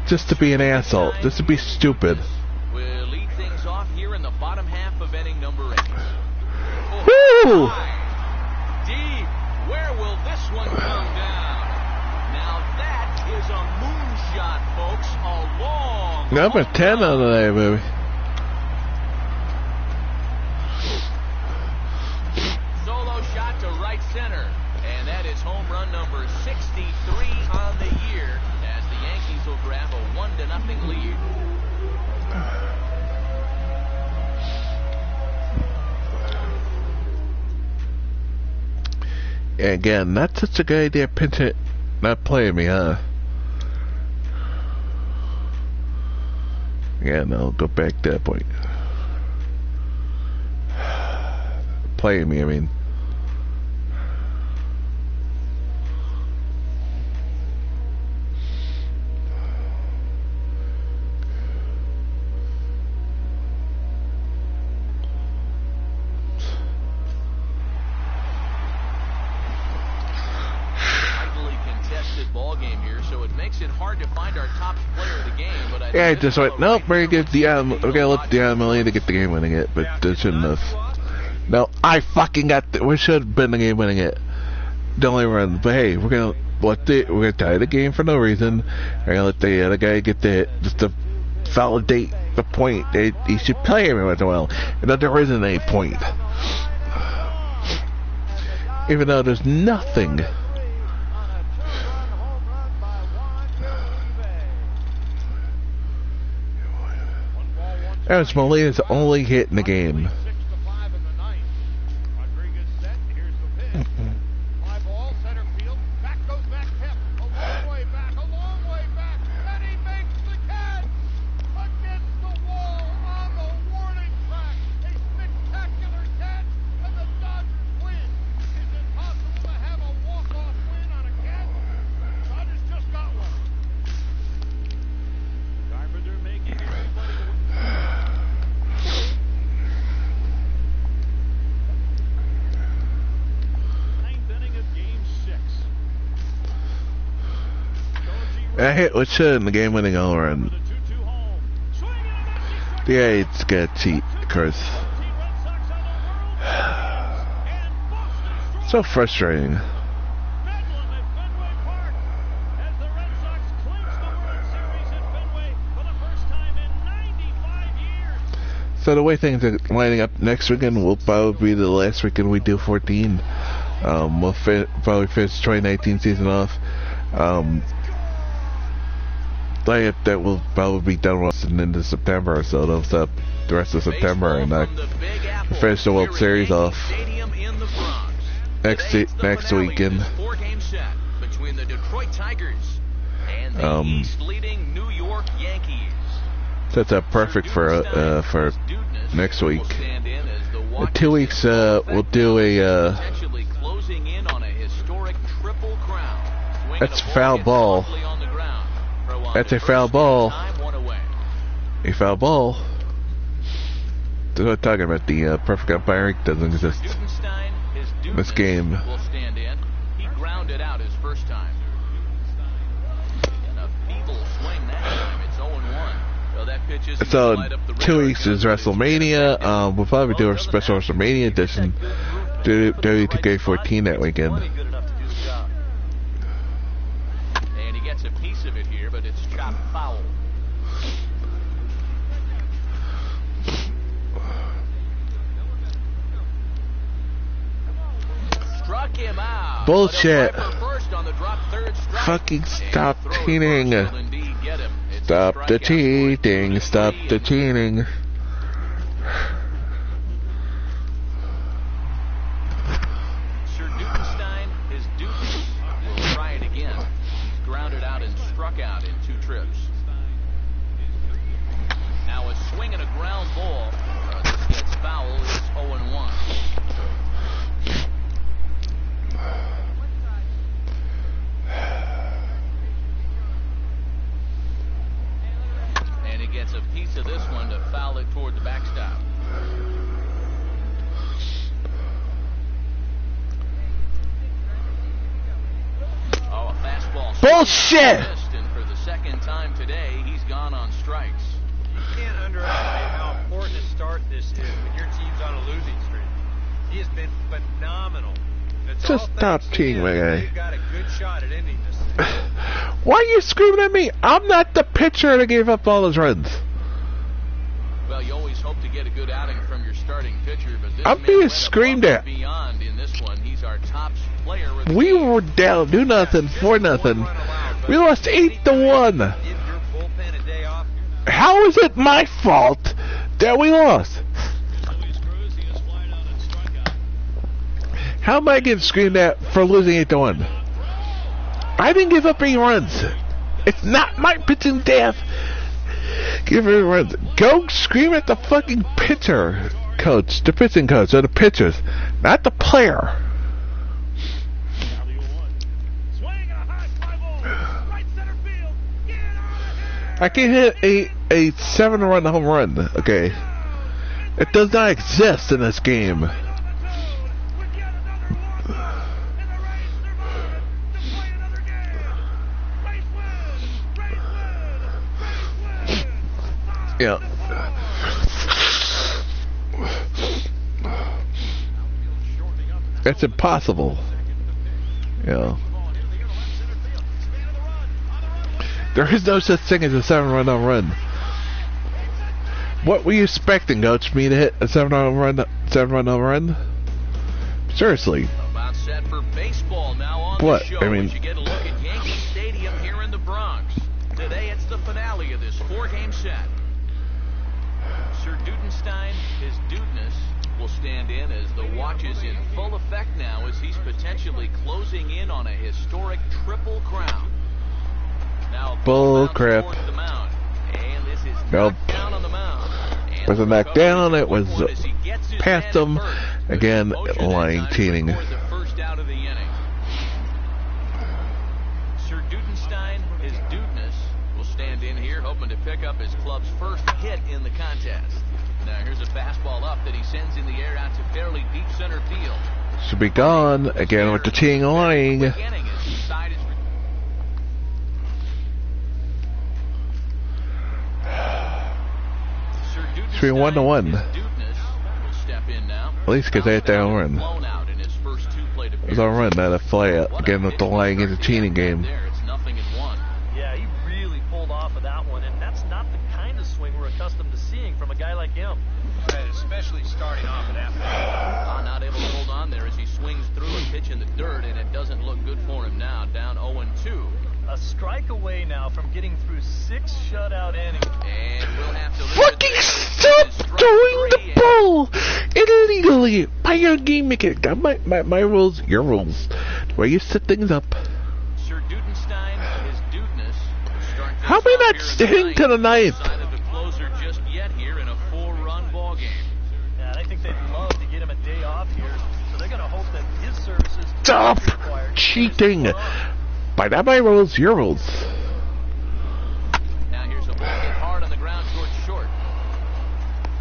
just to be an asshole. Just to be stupid. We'll lead things off here in the bottom of inning number 8. Woo! Deep. Where will this one come down? Now that is a moonshot, folks. A long Number 10 on the day, baby. solo shot to right center. And that is home run number 63 on the year as the Yankees will grab a 1-0 lead. Yeah, again, not such a good idea pinch it, not playing me, huh? Yeah, no, go back to that point. Playing me, I mean. Yeah, I just went, nope, we're gonna let the MLB to get the game winning it, but they shouldn't have. No, I fucking we should have been the game winning it. The only run, but hey, we're gonna tie the game for no reason. We're gonna let the other guy get the hit just to validate the point. He should play every once in a while, and that there isn't any point. Even though there's nothing. That was Molina's only hit in the game. I hit what should in the game-winning home run. Yeah, it's got to cheat, of course. So frustrating. So the way things are lining up next weekend will probably be the last weekend we do 14. We'll probably finish 2019 season off. That will probably be done into September, so they'll stop the rest of September and finish the World Series off next weekend. Between the Detroit Tigers and the East-leading New York Yankees. That's perfect for next week. In 2 weeks, we'll do a. That's a foul ball. That's a foul ball. A foul ball. They're not talking about the perfect umpiring doesn't exist in this game. He grounded out his first time. And a feeble swing that time. It's 0-1. So that pitch is so 2 weeks is WrestleMania. We'll probably do a special WrestleMania edition. Do 2K14 that weekend. And he gets a piece of it here, but it's chopped foul. Struck him out. Bullshit. Fucking stop cheating. Stop the cheating. Stop the cheating. Sir Dudenstein, his duties, will try it again. He's grounded out and struck out in 2 trips. Now a swing and a ground ball. This gets foul. It's 0-1. And he gets a piece of this one to foul it toward the backstop. Oh, a fastball. Bullshit! And for the second time today, he's gone on strikes. You can't underestimate how important a start this is when your team He has been phenomenal. It's Just stop cheating, my guy. They've got a good shot at ending this thing. Why are you screaming at me? I'm not the pitcher that gave up all those runs. Well, you always hope to get a good outing from your starting pitcher, but this I'm man being went screamed above at. and beyond in this one. He's our top player. With We were down 2-0, 4-0. We lost 8-1. Give your bullpen a day off. How is it my fault that we lost? How am I getting screamed at for losing 8-1? I didn't give up any runs. It's not my pitching staff. Give her runs. Go scream at the fucking pitcher coach, the pitching coach, or the pitchers, not the player. I can hit a 7-run home run, okay? It does not exist in this game. Yeah. That's impossible. Yeah. There is no such thing as a 7-run home run. What were you expecting, Coach? Me to hit a 7-run home run? Seriously. About set for baseball now on What? the show. I mean, you get a look at Yankee Stadium here in the Bronx. Today it's the finale of this 4-game set. Sir Dudenstein, his dudeness, will stand in as the watch is in full effect now as he's potentially closing in on a historic triple crown. Now, bull crap. Nope. Wasn't knocked down, it was past him. Again, lying, cheating. Sir Dudenstein, his dudeness, will stand in here hoping to pick up his club's first hit in the contest. Now here's a fastball up that he sends in the air out to fairly deep center field. Should be gone. Again with the cheating and lying. Should be 1-1. At least because they hit that home run. It was a run, not a fly out. Again with the lying in the cheating game. Yeah, he really pulled off of that one, and that's not the kind of swing we're accustomed to seeing from a guy like him. Right, especially starting off at that. Not able to hold on there as he swings through a pitch in the dirt, and it doesn't look good for him now. Down 0-2. A strike away now from getting through 6 shutout innings. And we'll have to fucking stop throwing the ball illegally by your game mechanic. My rules, your rules. The way you set things up. Sir Dudenstein, his dudeness. How am I not staying to the ninth? Just yet here in a 4-run ball game. Yeah, I think they'd love to get him a day off here, so they're going to hope that his services. Stop cheating. By not my rules, your rules. Now here's a ball hit hard on the ground towards short.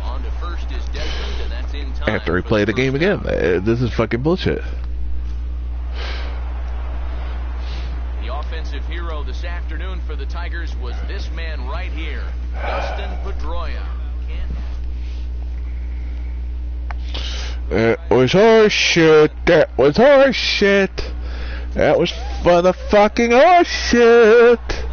On to first is Desmond, and that's in time. I have to replay the game again. This is fucking bullshit. The offensive hero this afternoon for the Tigers was this man right here, Dustin Pedroia. That was horse shit. That was horse shit. That was motherfucking horse shit.